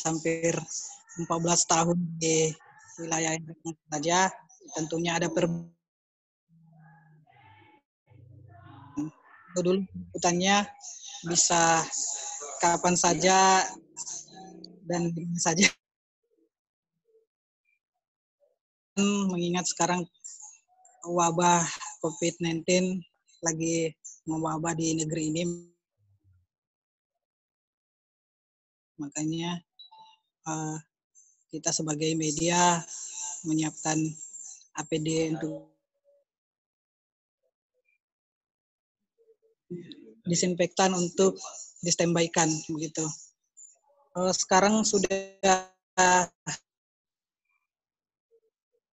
hampir 14 tahun di wilayah Indramayu saja, tentunya ada dulu liputannya bisa kapan saja dan di mana saja. Mengingat sekarang wabah COVID-19 lagi mewabah di negeri ini, makanya kita sebagai media menyiapkan APD untuk disinfektan untuk distembaikan begitu. Sekarang sudah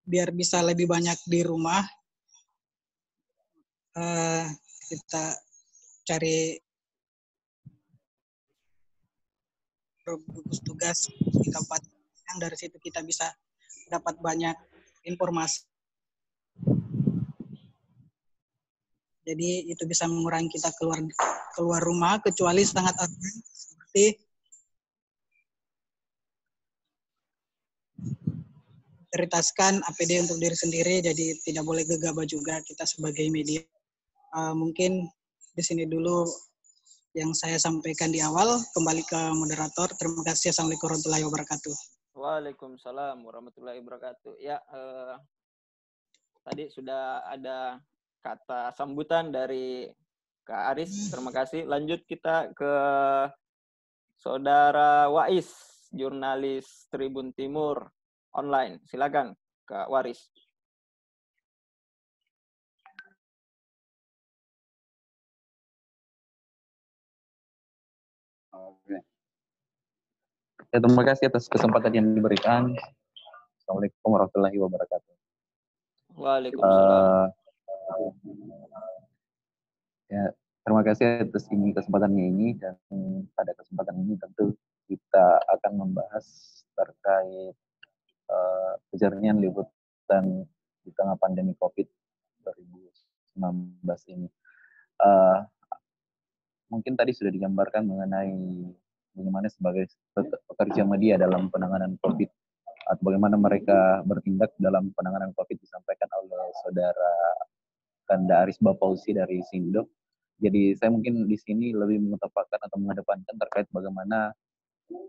biar bisa lebih banyak di rumah, kita cari gugus tugas di kabupaten yang dari situ kita bisa dapat banyak informasi. Jadi itu bisa mengurangi kita keluar rumah kecuali sangat urgent seperti prioritaskan APD untuk diri sendiri, jadi tidak boleh gegabah juga kita sebagai media. Mungkin di sini dulu yang saya sampaikan di awal. Kembali ke moderator. Terima kasih. Assalamualaikum warahmatullahi wabarakatuh. Waalaikumsalam warahmatullahi wabarakatuh. Ya, tadi sudah ada kata sambutan dari Kak Aris. Terima kasih. Lanjut kita ke Saudara Wais, jurnalis Tribun Timur online. Silakan, Kak Waris. Oke. Ya, terima kasih atas kesempatan yang diberikan. Assalamualaikum warahmatullahi wabarakatuh. Waalaikumsalam. Ya, terima kasih atas kesempatannya ini, dan pada kesempatan ini tentu kita akan membahas terkait kejernihan liputan di tengah pandemi COVID-19 ini. Mungkin tadi sudah digambarkan mengenai bagaimana sebagai pekerja media dalam penanganan COVID atau bagaimana mereka bertindak dalam penanganan COVID disampaikan oleh Saudara Kanda Aris Bapausi dari Sindok. Jadi saya mungkin di sini lebih menetapkan atau mengedepankan terkait bagaimana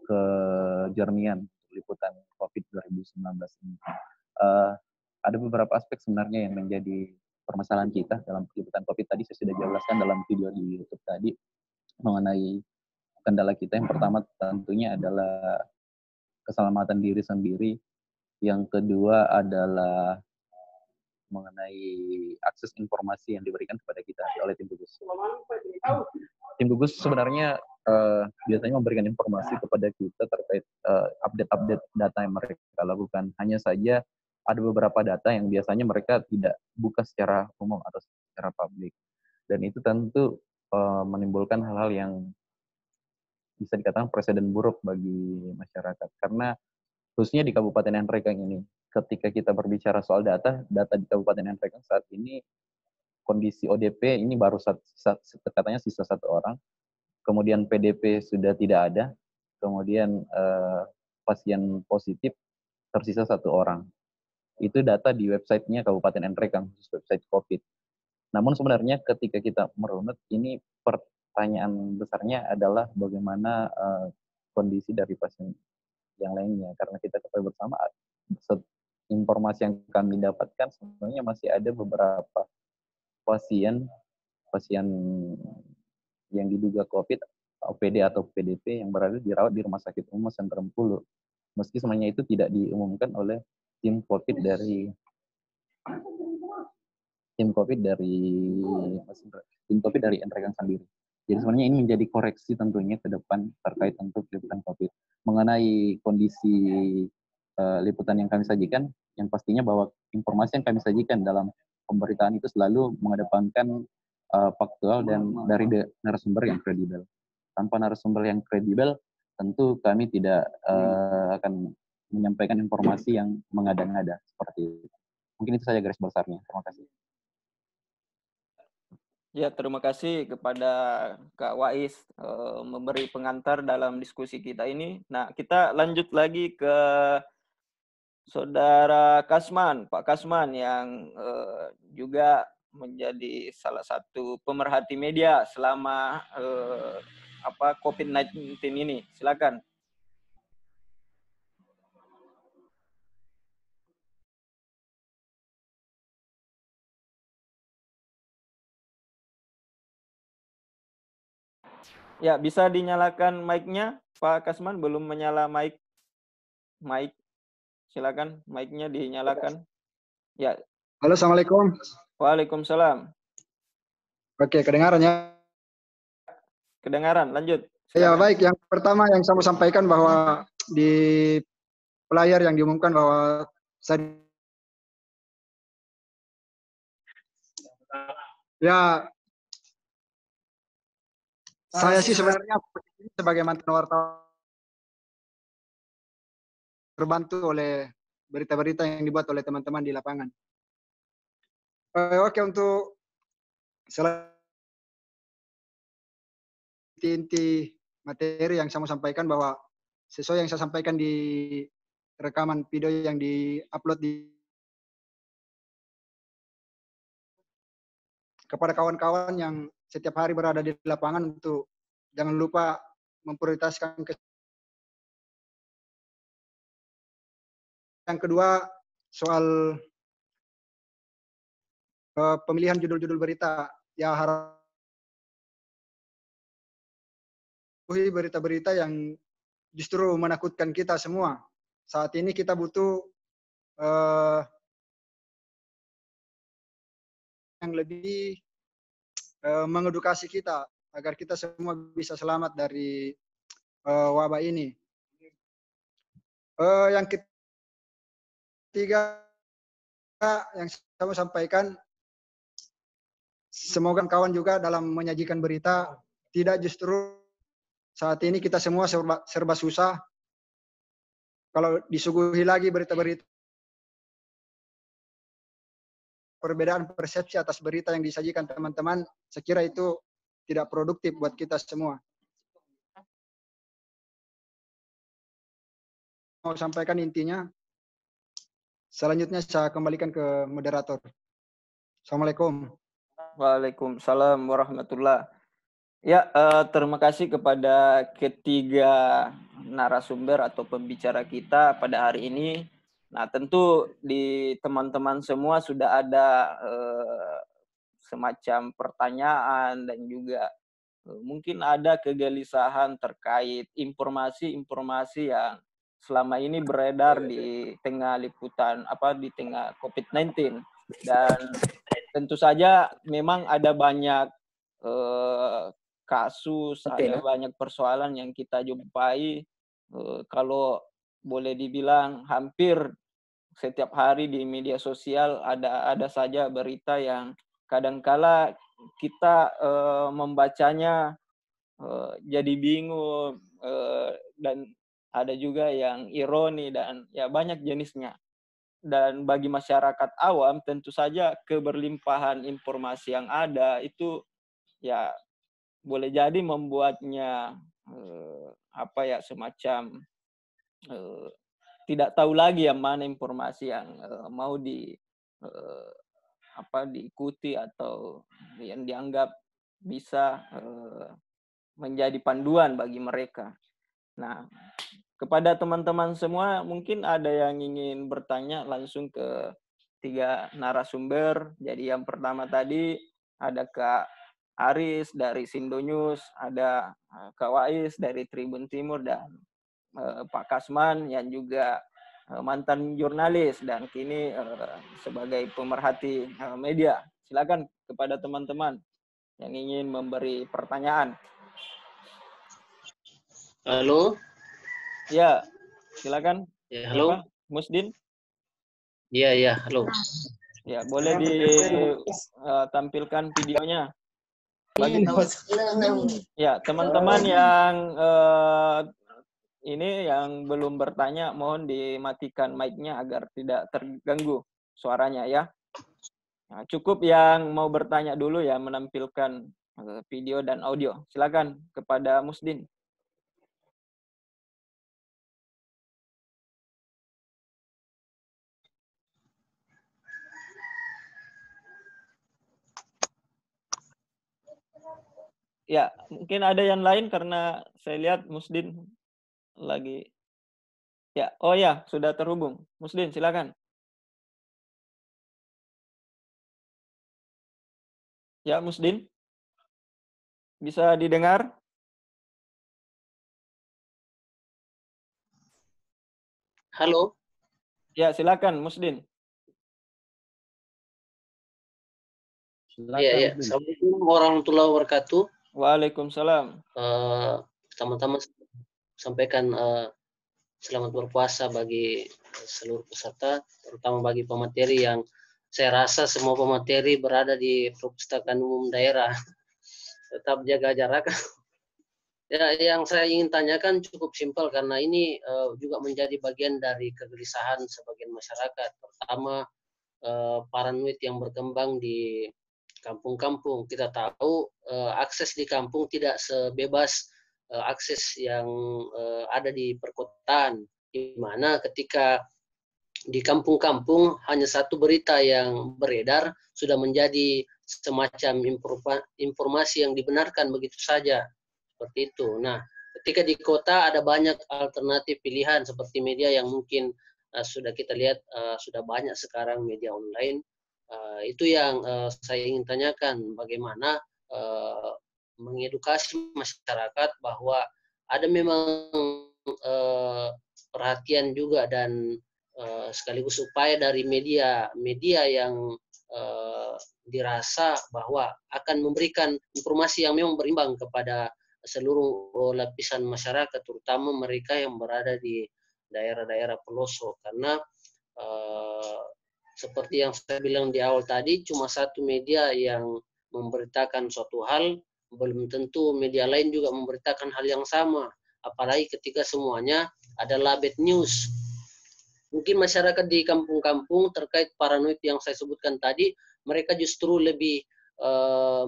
kejernihan liputan COVID 2019 ini. Ada beberapa aspek sebenarnya yang menjadi permasalahan kita dalam liputan COVID. Tadi saya sudah jelaskan dalam video di YouTube tadi mengenai kendala kita. Yang pertama tentunya adalah keselamatan diri sendiri. Yang kedua adalah mengenai akses informasi yang diberikan kepada kita oleh tim gugus. Tim gugus sebenarnya biasanya memberikan informasi kepada kita terkait update-update data yang mereka lakukan. Hanya saja ada beberapa data yang biasanya mereka tidak buka secara umum atau secara publik. Dan itu tentu menimbulkan hal-hal yang bisa dikatakan presiden buruk bagi masyarakat. Karena khususnya di Kabupaten Nrekang ini, ketika kita berbicara soal data di Kabupaten Nrekang saat ini, kondisi ODP ini baru katanya sisa 1 orang, kemudian PDP sudah tidak ada, kemudian pasien positif tersisa 1 orang. Itu data di websitenya Kabupaten Nrekang, khusus website COVID. Namun sebenarnya ketika kita merunut, ini pertanyaan besarnya adalah bagaimana kondisi dari pasien yang lainnya. Karena kita ketahui bersama, informasi yang kami dapatkan sebenarnya masih ada beberapa pasien yang diduga COVID, OPD atau PDP yang berada dirawat di Rumah Sakit Umum Sentrum Hulu. Meski sebenarnya itu tidak diumumkan oleh tim COVID dari Nrekang sendiri. Jadi sebenarnya ini menjadi koreksi tentunya ke depan terkait untuk liputan COVID. Mengenai kondisi liputan yang kami sajikan, yang pastinya bahwa informasi yang kami sajikan dalam pemberitaan itu selalu mengedepankan faktual dan dari narasumber yang kredibel. Tanpa narasumber yang kredibel, tentu kami tidak akan menyampaikan informasi yang mengada-ngada seperti itu. Mungkin itu saja garis besarnya. Terima kasih. Ya, terima kasih kepada Kak Wais memberi pengantar dalam diskusi kita ini. Nah, kita lanjut lagi ke Saudara Kasman, Pak Kasman yang juga menjadi salah satu pemerhati media selama COVID-19 ini. Silakan. Ya, bisa dinyalakan mic-nya, Pak Kasman. Belum menyala mic. Silakan, mic-nya dinyalakan. Ya. Halo, Assalamualaikum. Waalaikumsalam. Oke, kedengaran ya? Kedengaran, lanjut. Ya, Silakan. baik. Yang pertama yang saya mau sampaikan bahwa di flyer yang diumumkan bahwa saya sih sebenarnya sebagai mantan wartawan terbantu oleh berita-berita yang dibuat oleh teman-teman di lapangan. Oke, untuk inti materi yang saya mau sampaikan bahwa sesuai yang saya sampaikan di rekaman video yang di-upload kepada kawan-kawan yang setiap hari berada di lapangan untuk jangan lupa memprioritaskan yang kedua soal pemilihan judul-judul berita. Ya, harap berita-berita yang justru menakutkan kita semua. Saat ini kita butuh yang lebih mengedukasi kita agar kita semua bisa selamat dari wabah ini. Yang ketiga yang saya mau sampaikan, semoga kawan juga dalam menyajikan berita tidak justru saat ini kita semua serba susah. Kalau disuguhi lagi berita-berita perbedaan persepsi atas berita yang disajikan teman-teman, saya kira itu tidak produktif buat kita semua. Mau sampaikan intinya, selanjutnya saya kembalikan ke moderator. Assalamualaikum. Waalaikumsalam warahmatullahi. Ya, terima kasih kepada ketiga narasumber atau pembicara kita pada hari ini. Nah, tentu di teman-teman semua sudah ada semacam pertanyaan dan juga mungkin ada kegelisahan terkait informasi-informasi yang selama ini beredar di tengah liputan di tengah COVID-19, dan tentu saja memang ada banyak kasus, ada banyak persoalan yang kita jumpai. Kalau boleh dibilang hampir setiap hari di media sosial ada saja berita yang kadangkala kita membacanya jadi bingung, dan ada juga yang ironi dan ya banyak jenisnya. Dan bagi masyarakat awam tentu saja keberlimpahan informasi yang ada itu ya boleh jadi membuatnya semacam tidak tahu lagi yang mana informasi yang mau diikuti atau yang dianggap bisa menjadi panduan bagi mereka. Nah, kepada teman-teman semua mungkin ada yang ingin bertanya langsung ke tiga narasumber. Jadi yang pertama tadi ada Kak Aris dari Sindo News, ada Kak Wais dari Tribun Timur, dan Pak Kasman yang juga mantan jurnalis dan kini sebagai pemerhati media. Silakan kepada teman-teman yang ingin memberi pertanyaan. Halo. Ya, silakan. Ya, halo. Siapa? Musdin? Iya, halo. Ya, boleh ditampilkan videonya. Ya, teman-teman yang ini yang belum bertanya, mohon dimatikan mic-nya agar tidak terganggu suaranya ya. Nah, cukup yang mau bertanya dulu ya, menampilkan video dan audio. Silakan kepada Musdin. Ya, mungkin ada yang lain karena saya lihat Musdin lagi. Ya, oh ya, sudah terhubung. Musdin, silakan. Ya, Musdin, bisa didengar? Halo. Ya, silakan, Musdin. Iya, Silakan, iya. Muslim. Assalamualaikum warahmatullahi wabarakatuh. Waalaikumsalam. Pertama-tama sampaikan selamat berpuasa bagi seluruh peserta, terutama bagi pemateri yang saya rasa semua pemateri berada di perpustakaan umum daerah. Tetap jaga jarak. Ya, yang saya ingin tanyakan cukup simpel karena ini juga menjadi bagian dari kegelisahan sebagian masyarakat, terutama paranoid yang berkembang di kampung-kampung. Kita tahu akses di kampung tidak sebebas akses yang ada di perkotaan, di mana ketika di kampung-kampung hanya satu berita yang beredar sudah menjadi semacam informasi yang dibenarkan begitu saja, seperti itu. Nah, ketika di kota ada banyak alternatif pilihan seperti media yang mungkin sudah kita lihat sudah banyak sekarang media online. Itu yang saya ingin tanyakan, bagaimana mengedukasi masyarakat bahwa ada memang perhatian juga dan sekaligus upaya dari media yang dirasa bahwa akan memberikan informasi yang memang berimbang kepada seluruh lapisan masyarakat, terutama mereka yang berada di daerah-daerah pelosok. Karena seperti yang saya bilang di awal tadi, cuma satu media yang memberitakan suatu hal, belum tentu media lain juga memberitakan hal yang sama. Apalagi ketika semuanya adalah bad news. Mungkin masyarakat di kampung-kampung terkait paranoid yang saya sebutkan tadi, mereka justru lebih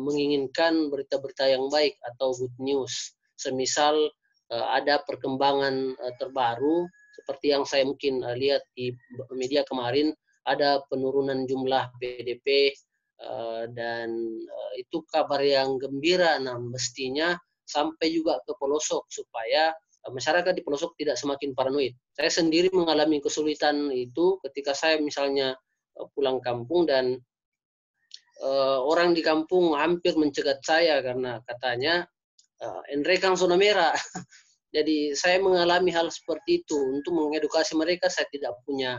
menginginkan berita-berita yang baik atau good news. Semisal ada perkembangan terbaru, seperti yang saya mungkin lihat di media kemarin, ada penurunan jumlah PDP dan itu kabar yang gembira. Nah, mestinya sampai juga ke pelosok supaya masyarakat di pelosok tidak semakin paranoid. Saya sendiri mengalami kesulitan itu ketika saya misalnya pulang kampung dan orang di kampung hampir mencegat saya karena katanya Andre Kang zona merah. Jadi saya mengalami hal seperti itu. Untuk mengedukasi mereka saya tidak punya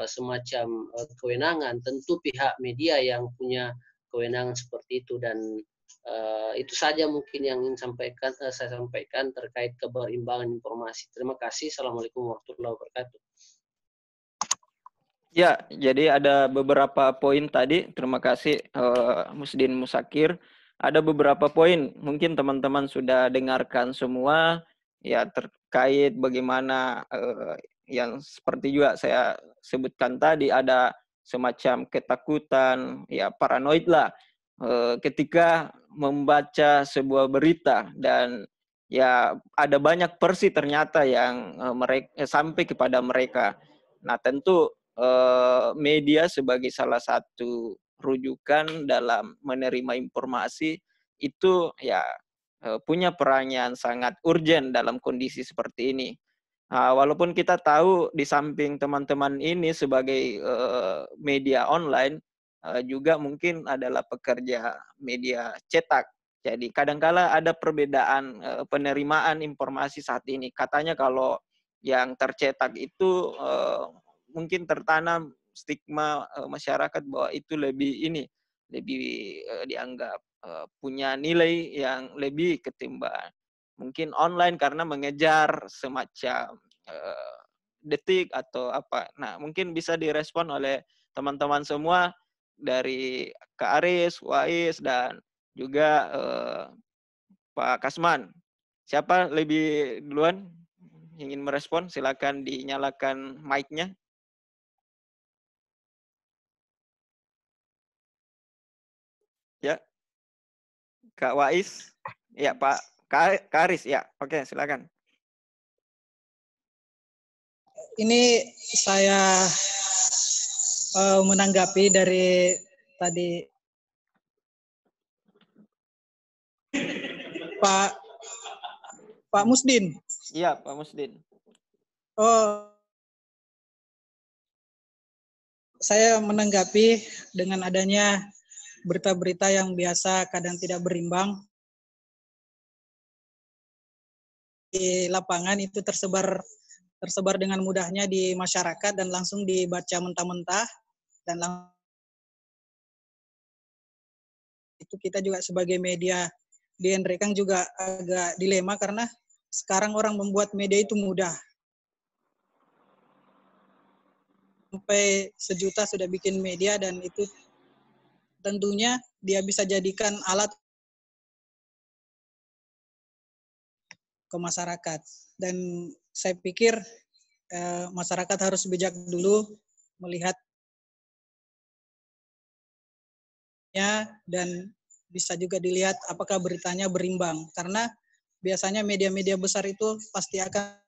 semacam kewenangan. Tentu pihak media yang punya kewenangan seperti itu, dan itu saja mungkin yang ingin saya sampaikan terkait keberimbangan informasi. Terima kasih. Assalamualaikum warahmatullahi wabarakatuh. Ya, jadi ada beberapa poin tadi. Terima kasih Musdin Musakir. Ada beberapa poin, mungkin teman-teman sudah dengarkan semua, ya terkait bagaimana yang seperti juga saya sebutkan tadi, ada semacam ketakutan, ya paranoid lah, ketika membaca sebuah berita dan ya ada banyak versi ternyata yang mereka sampai kepada mereka. Nah, tentu media sebagai salah satu rujukan dalam menerima informasi itu ya punya peran yang sangat urgent dalam kondisi seperti ini. Walaupun kita tahu di samping teman-teman ini sebagai media online juga mungkin adalah pekerja media cetak. Jadi kadangkala ada perbedaan penerimaan informasi saat ini. Katanya kalau yang tercetak itu mungkin tertanam stigma masyarakat bahwa itu lebih dianggap punya nilai yang lebih ketimbang mungkin online karena mengejar semacam detik atau apa. Nah, mungkin bisa direspon oleh teman-teman semua dari Kak Aris, Wais, dan juga Pak Kasman. Siapa lebih duluan ingin merespon? Silakan dinyalakan mic-nya. Kak Wais, ya Pak Karis, ya. Oke, silakan. Ini saya menanggapi dari tadi Pak Musdin. Iya, Pak Musdin. Oh, saya menanggapi dengan adanya berita-berita yang biasa kadang tidak berimbang di lapangan itu tersebar dengan mudahnya di masyarakat dan langsung dibaca mentah-mentah dan itu kita juga sebagai media di Nrekang juga agak dilema karena sekarang orang membuat media itu mudah. Sampai 1 juta sudah bikin media dan itu tentunya dia bisa jadikan alat ke masyarakat. Dan saya pikir masyarakat harus bijak dulu melihatnya dan bisa juga dilihat apakah beritanya berimbang. Karena biasanya media-media besar itu pasti akan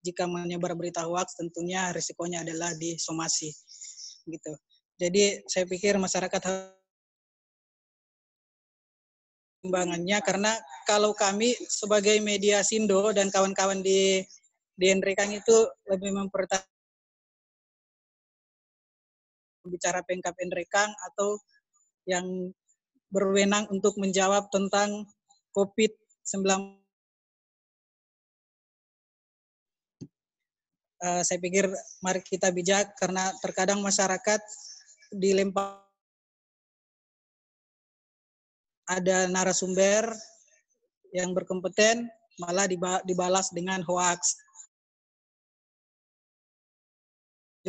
jika menyebar berita hoax tentunya risikonya adalah disomasi gitu. Jadi saya pikir masyarakat pertimbangannya karena kalau kami sebagai media Sindo dan kawan-kawan di Nrekang itu lebih mempertahankan bicara Pemkab Nrekang atau yang berwenang untuk menjawab tentang COVID-19. Saya pikir mari kita bijak karena terkadang masyarakat dilempar ada narasumber yang berkompeten malah dibalas dengan hoax.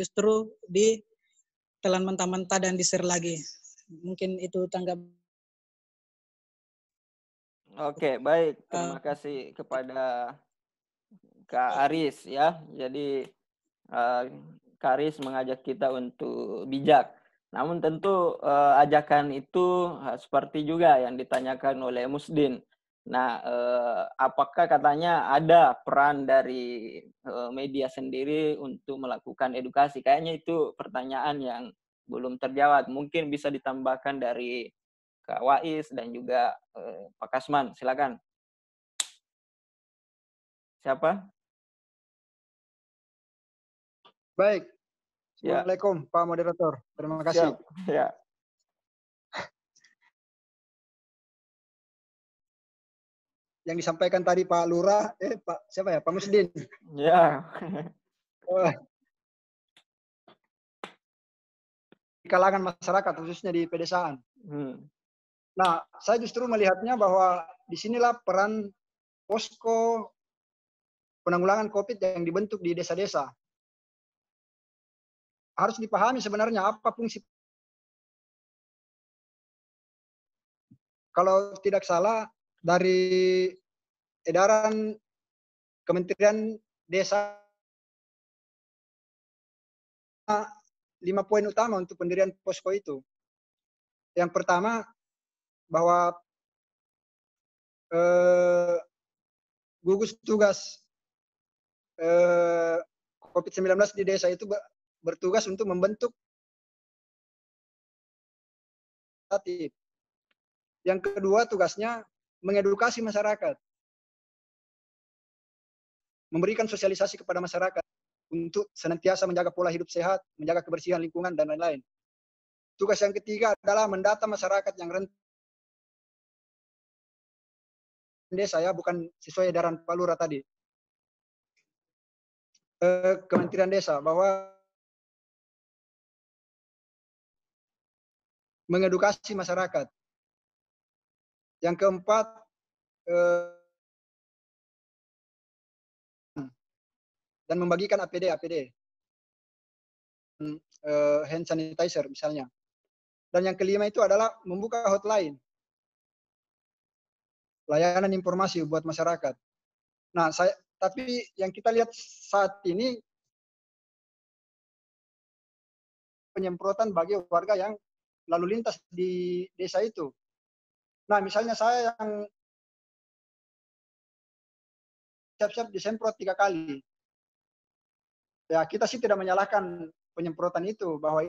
Justru ditelan mentah-mentah dan di-share lagi. Mungkin itu tanggap. Oke, baik. Terima kasih kepada Kak Aris ya. Jadi Kak Aris mengajak kita untuk bijak. Namun tentu ajakan itu seperti juga yang ditanyakan oleh Musdin. Nah, apakah katanya ada peran dari media sendiri untuk melakukan edukasi? Kayaknya itu pertanyaan yang belum terjawab. Mungkin bisa ditambahkan dari Kak Wais dan juga Pak Kasman. Silakan. Siapa? Baik. Ya. Assalamualaikum Pak Moderator. Terima kasih. Siap. Ya. Yang disampaikan tadi Pak Lurah, Pak siapa ya? Pak Musdin. Ya. Di kalangan masyarakat khususnya di pedesaan. Nah, saya justru melihatnya bahwa disinilah peran posko penanggulangan COVID yang dibentuk di desa-desa. Harus dipahami sebenarnya apa fungsi. Kalau tidak salah dari edaran Kementerian Desa 5 poin utama untuk pendirian posko itu. Yang pertama bahwa gugus tugas COVID-19 di desa itu bertugas untuk membentuk tatip. Yang kedua tugasnya mengedukasi masyarakat, memberikan sosialisasi kepada masyarakat untuk senantiasa menjaga pola hidup sehat, menjaga kebersihan lingkungan dan lain-lain. Tugas yang ketiga adalah mendata masyarakat yang rentan desa ya, bukan sesuai edaran Pak Lurah tadi. Kementerian Desa bahwa mengedukasi masyarakat. Yang keempat dan membagikan APD hand sanitizer misalnya. Dan yang kelima itu adalah membuka hotline, layanan informasi buat masyarakat. Nah, tapi yang kita lihat saat ini penyemprotan bagi warga yang lalu lintas di desa itu. Nah, misalnya saya yang siap-siap disemprot 3 kali. Ya, kita sih tidak menyalahkan penyemprotan itu, bahwa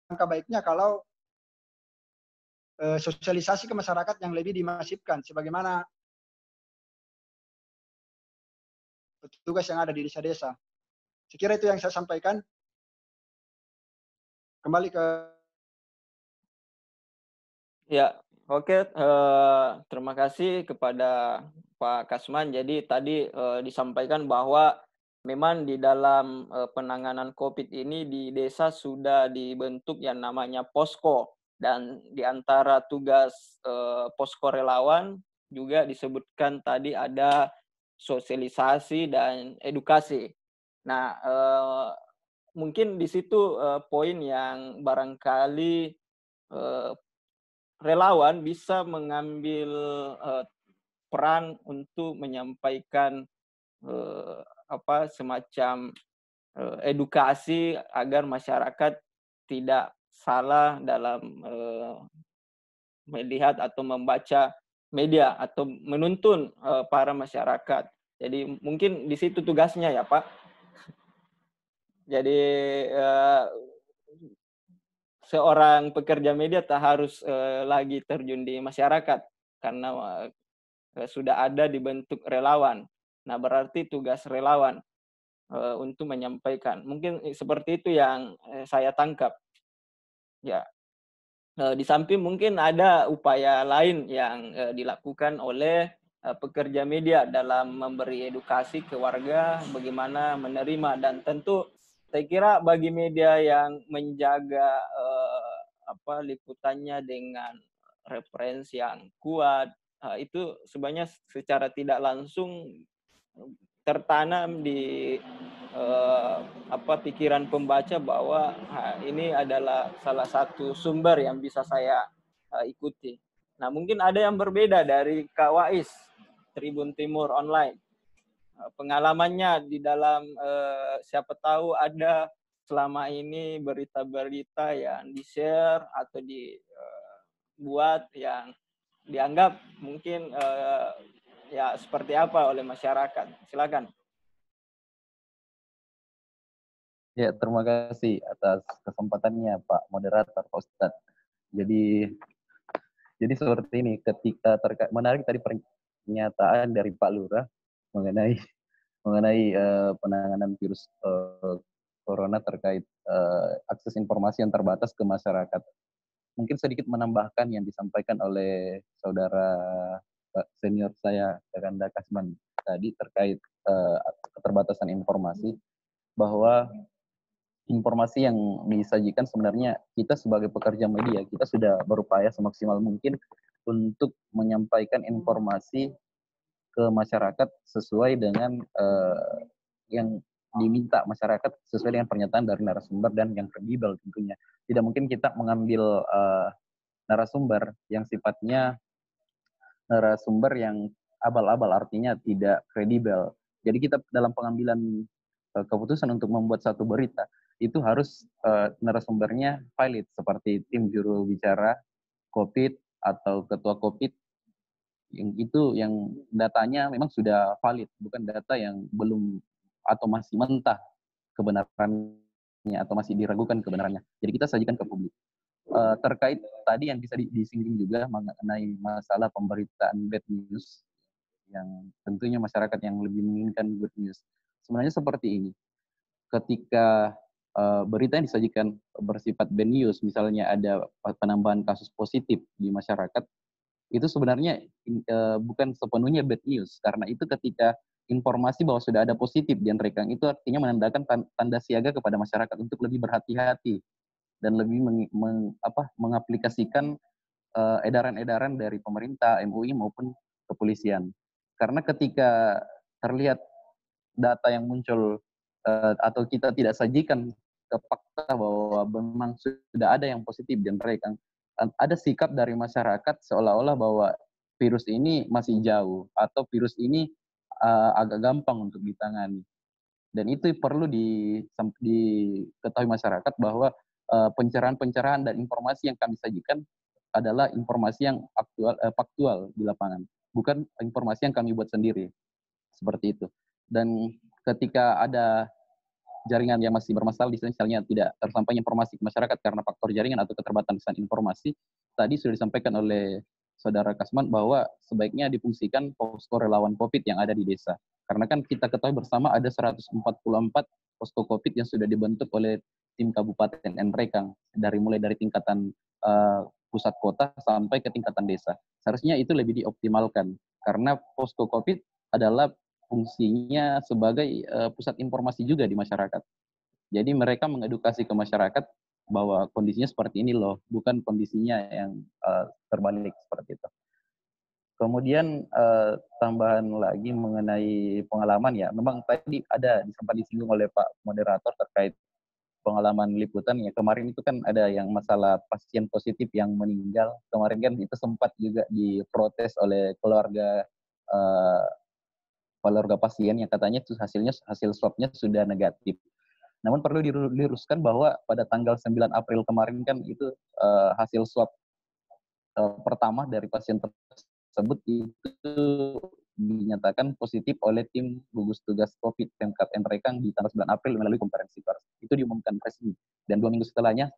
angka baiknya kalau sosialisasi ke masyarakat yang lebih dimasifkan, sebagaimana petugas yang ada di desa-desa. Sekira itu yang saya sampaikan. Kembali ke... Ya, oke. Terima kasih kepada Pak Kasman. Jadi tadi disampaikan bahwa memang di dalam penanganan COVID ini di desa sudah dibentuk yang namanya posko, dan di antara tugas posko relawan juga disebutkan tadi ada sosialisasi dan edukasi. Nah, mungkin di situ poin yang barangkali relawan bisa mengambil peran untuk menyampaikan semacam edukasi agar masyarakat tidak salah dalam melihat atau membaca media atau menuntun para masyarakat. Jadi mungkin di situ tugasnya ya Pak. Jadi seorang pekerja media tak harus lagi terjun di masyarakat karena sudah ada dibentuk relawan. Nah, berarti tugas relawan untuk menyampaikan. Mungkin seperti itu yang saya tangkap. Ya, di samping mungkin ada upaya lain yang dilakukan oleh pekerja media dalam memberi edukasi ke warga bagaimana menerima, dan tentu saya kira bagi media yang menjaga liputannya dengan referensi yang kuat, itu sebenarnya secara tidak langsung tertanam di pikiran pembaca bahwa ini adalah salah satu sumber yang bisa saya ikuti. Nah, mungkin ada yang berbeda dari Kak Wais, Tribun Timur Online. Pengalamannya di dalam siapa tahu ada selama ini berita-berita yang di-share atau dibuat yang dianggap mungkin ya seperti apa oleh masyarakat. Silakan. Ya, terima kasih atas kesempatannya Pak Moderator, Pak Ustadz. Jadi seperti ini, ketika menarik tadi pernyataan dari Pak Lurah mengenai penanganan virus corona terkait akses informasi yang terbatas ke masyarakat. Mungkin sedikit menambahkan yang disampaikan oleh saudara senior saya, Kakanda Kasman tadi terkait keterbatasan informasi, bahwa informasi yang disajikan sebenarnya kita sebagai pekerja media, kita sudah berupaya semaksimal mungkin untuk menyampaikan informasi ke masyarakat sesuai dengan yang diminta masyarakat, sesuai dengan pernyataan dari narasumber dan yang kredibel tentunya. Tidak mungkin kita mengambil narasumber yang sifatnya narasumber yang abal-abal, artinya tidak kredibel. Jadi kita dalam pengambilan keputusan untuk membuat satu berita, itu harus narasumbernya valid, seperti tim juru bicara COVID atau ketua COVID, yang datanya memang sudah valid, bukan data yang belum atau masih mentah kebenarannya atau masih diragukan kebenarannya. Jadi kita sajikan ke publik. Terkait tadi yang bisa disinggung juga mengenai masalah pemberitaan bad news, yang tentunya masyarakat yang lebih menginginkan good news. Sebenarnya seperti ini, ketika berita yang disajikan bersifat bad news, misalnya ada penambahan kasus positif di masyarakat, itu sebenarnya bukan sepenuhnya bad news, karena itu ketika informasi bahwa sudah ada positif di Rekang, itu artinya menandakan tanda siaga kepada masyarakat untuk lebih berhati-hati dan lebih mengaplikasikan edaran-edaran dari pemerintah, MUI maupun kepolisian. Karena ketika terlihat data yang muncul atau kita tidak sajikan ke fakta bahwa memang sudah ada yang positif di Rekang, ada sikap dari masyarakat seolah-olah bahwa virus ini masih jauh atau virus ini agak gampang untuk ditangani. Dan itu perlu diketahui masyarakat bahwa pencerahan-pencerahan dan informasi yang kami sajikan adalah informasi yang faktual di lapangan, bukan informasi yang kami buat sendiri. Seperti itu. Dan ketika ada jaringan yang masih bermasalah, misalnya tidak tersampainya informasi ke masyarakat karena faktor jaringan atau keterbatasan informasi, tadi sudah disampaikan oleh Saudara Kasman bahwa sebaiknya difungsikan posko relawan COVID yang ada di desa. Karena kan kita ketahui bersama ada 144 posko COVID yang sudah dibentuk oleh tim Kabupaten Nrekang, mulai dari tingkatan pusat kota sampai ke tingkatan desa. Seharusnya itu lebih dioptimalkan, karena posko COVID adalah fungsinya sebagai pusat informasi juga di masyarakat. Jadi mereka mengedukasi ke masyarakat bahwa kondisinya seperti ini loh, bukan kondisinya yang terbalik seperti itu. Kemudian tambahan lagi mengenai pengalaman ya, memang tadi ada sempat disinggung oleh Pak Moderator terkait pengalaman liputan ya. Kemarin itu kan ada yang masalah pasien positif yang meninggal. Kemarin kan itu sempat juga diprotes oleh keluarga pasien yang katanya itu hasil swabnya sudah negatif. Namun perlu diluruskan bahwa pada tanggal 9 April kemarin kan itu hasil swab pertama dari pasien tersebut itu dinyatakan positif oleh tim gugus tugas COVID Pemkab Nrekang di tanggal 9 April melalui konferensi pers. Itu diumumkan resmi. Dan 2 minggu setelahnya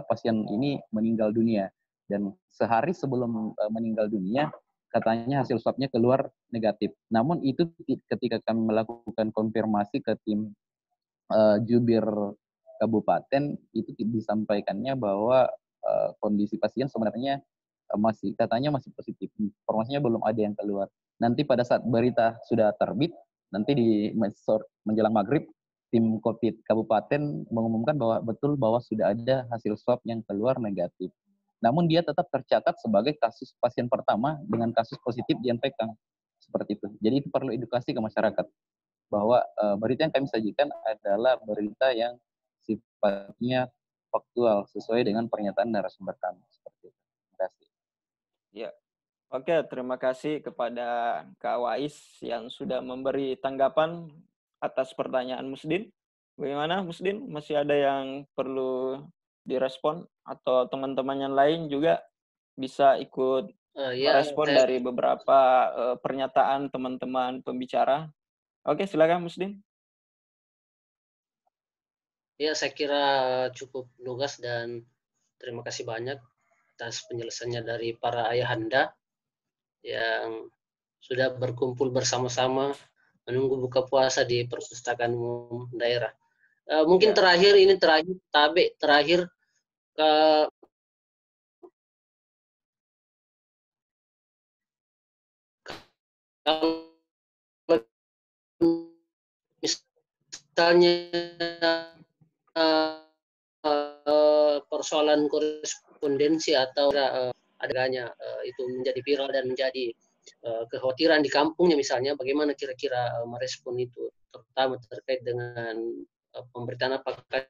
pasien ini meninggal dunia. Dan sehari sebelum meninggal dunia, katanya hasil swabnya keluar negatif. Namun itu ketika kami melakukan konfirmasi ke tim jubir kabupaten, itu disampaikannya bahwa kondisi pasien sebenarnya katanya masih positif. Informasinya belum ada yang keluar. Nanti pada saat berita sudah terbit, nanti di menjelang maghrib, tim COVID kabupaten mengumumkan bahwa sudah ada hasil swab yang keluar negatif. Namun dia tetap tercatat sebagai kasus pasien pertama dengan kasus positif di Nrekang. Seperti itu. Jadi itu perlu edukasi ke masyarakat bahwa berita yang kami sajikan adalah berita yang sifatnya faktual sesuai dengan pernyataan narasumber kami. Seperti itu. Terima kasih. Ya, oke. Terima kasih kepada Kak Wais yang sudah memberi tanggapan atas pertanyaan Musdin. Bagaimana Musdin? Masih ada yang perlu direspon atau teman-teman yang lain juga bisa ikut merespon dari beberapa pernyataan teman-teman pembicara? Oke, silakan Musdin. Ya, saya kira cukup lugas dan terima kasih banyak atas penjelasannya dari para ayahanda yang sudah berkumpul bersama-sama menunggu buka puasa di perpustakaan umum daerah. Mungkin terakhir kalau misalnya persoalan korespondensi atau adanya itu menjadi viral dan menjadi kekhawatiran di kampungnya misalnya, bagaimana kira-kira merespon itu, terutama terkait dengan pemberitaan apakah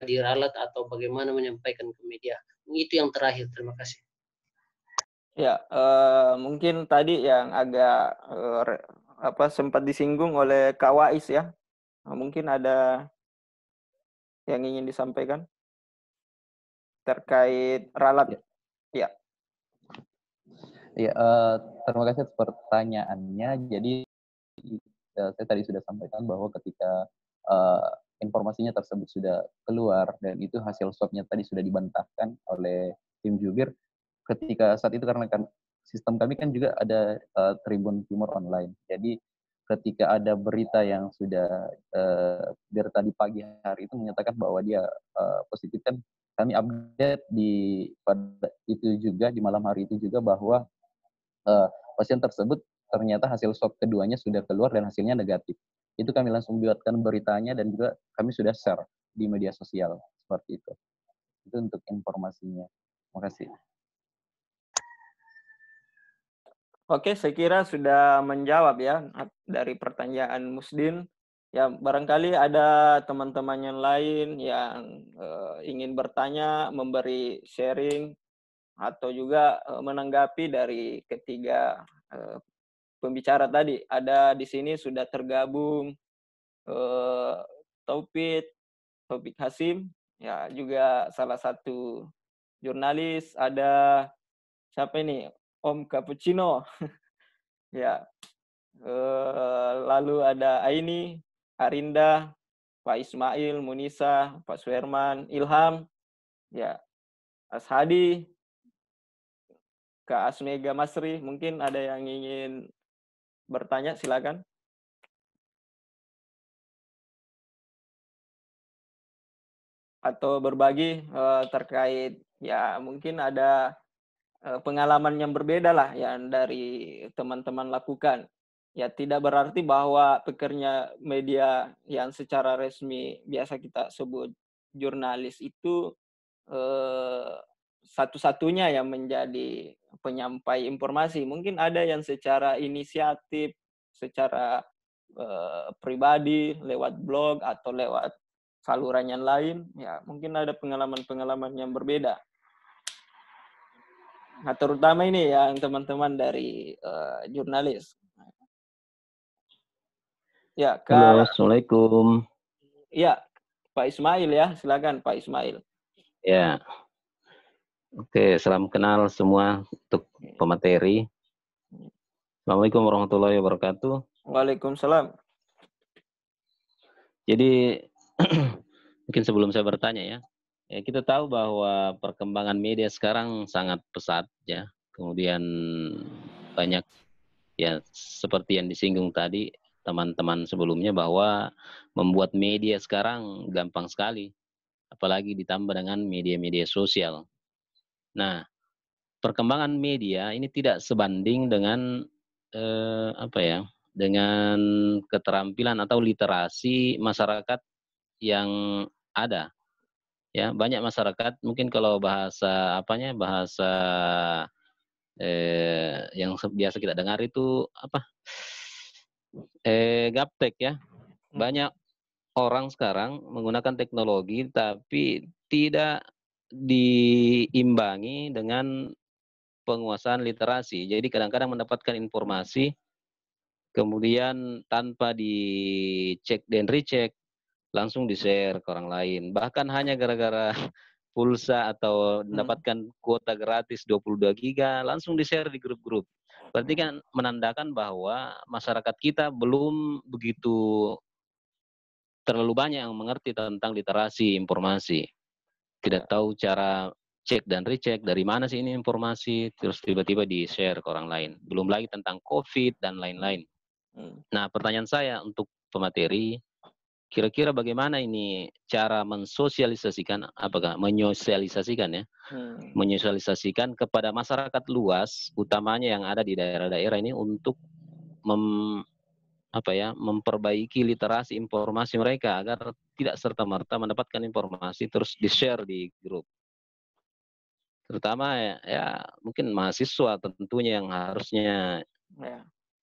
diralat atau bagaimana menyampaikan ke media. Itu yang terakhir, terima kasih. Ya, mungkin tadi yang agak sempat disinggung oleh Kak Wais ya. Mungkin ada yang ingin disampaikan terkait ralat. Ya. Ya, terima kasih atas pertanyaannya. Jadi saya tadi sudah sampaikan bahwa ketika informasinya tersebut sudah keluar dan itu hasil swabnya tadi sudah dibantahkan oleh tim jubir, ketika saat itu karena kan sistem kami kan juga ada Tribun Timur online. Jadi ketika ada berita yang sudah berita di pagi hari itu menyatakan bahwa dia positif, kan kami update pada itu juga di malam hari itu juga bahwa pasien tersebut ternyata hasil swab keduanya sudah keluar dan hasilnya negatif. Itu kami langsung buatkan beritanya dan juga kami sudah share di media sosial seperti itu. Itu untuk informasinya. Terima kasih. Oke, saya kira sudah menjawab ya dari pertanyaan Musdin. Ya, barangkali ada teman-teman yang lain yang ingin bertanya, memberi sharing, atau juga menanggapi dari ketiga pembicara tadi. Ada di sini sudah tergabung Taufik Hasim, ya juga salah satu jurnalis. Ada siapa ini? Om Cappuccino. Ya. Lalu ada Aini, Arinda, Pak Ismail, Munisa, Pak Suherman, Ilham, ya, Ashadi, Kak Asmega Masri. Mungkin ada yang ingin bertanya, silakan. Atau berbagi terkait, ya mungkin ada pengalaman yang berbeda lah yang dari teman-teman lakukan. Ya tidak berarti bahwa pekerja media yang secara resmi biasa kita sebut jurnalis itu satu-satunya yang menjadi penyampai informasi. Mungkin ada yang secara inisiatif, secara pribadi, lewat blog atau lewat saluran yang lain. Ya mungkin ada pengalaman-pengalaman yang berbeda. Nah, terutama ini yang teman-teman dari jurnalis. Ya, Kak. Halo, Assalamualaikum. Ya, Pak Ismail ya, silakan Pak Ismail. Ya, oke, salam kenal semua untuk pemateri. Assalamualaikum warahmatullahi wabarakatuh. Waalaikumsalam. Jadi, mungkin sebelum saya bertanya ya, kita tahu bahwa perkembangan media sekarang sangat pesat ya. Kemudian banyak ya seperti yang disinggung tadi teman-teman sebelumnya bahwa membuat media sekarang gampang sekali, apalagi ditambah dengan media-media sosial. Nah, perkembangan media ini tidak sebanding dengan dengan keterampilan atau literasi masyarakat yang ada. Ya, banyak masyarakat mungkin kalau bahasa yang biasa kita dengar itu gaptek ya. Banyak orang sekarang menggunakan teknologi tapi tidak diimbangi dengan penguasaan literasi. Jadi kadang-kadang mendapatkan informasi kemudian tanpa dicek dan recheck langsung di-share ke orang lain. Bahkan hanya gara-gara pulsa atau mendapatkan kuota gratis 22 giga langsung di-share di grup-grup. Berarti kan menandakan bahwa masyarakat kita belum begitu terlalu banyak yang mengerti tentang literasi informasi. Tidak tahu cara cek dan recheck dari mana sih ini informasi, terus tiba-tiba di-share ke orang lain. Belum lagi tentang COVID dan lain-lain. Nah, pertanyaan saya untuk pemateri, kira-kira bagaimana ini cara menyosialisasikan kepada masyarakat luas, utamanya yang ada di daerah-daerah ini untuk memperbaiki literasi informasi mereka agar tidak serta-merta mendapatkan informasi terus di-share di grup. Terutama ya mungkin mahasiswa tentunya yang harusnya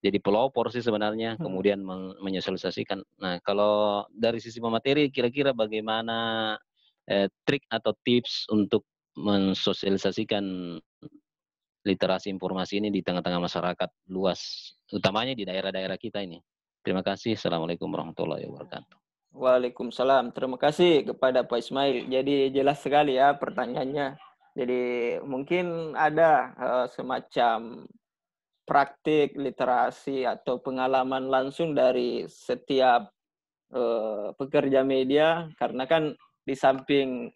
jadi pelopor sih sebenarnya, kemudian menyosialisasikan. Nah, kalau dari sisi pemateri kira-kira bagaimana trik atau tips untuk mensosialisasikan literasi informasi ini di tengah-tengah masyarakat luas, utamanya di daerah-daerah kita ini. Terima kasih. Assalamualaikum warahmatullahi wabarakatuh. Waalaikumsalam. Terima kasih kepada Pak Ismail. Jadi jelas sekali ya pertanyaannya. Jadi mungkin ada semacam praktik literasi atau pengalaman langsung dari setiap pekerja media, karena kan di samping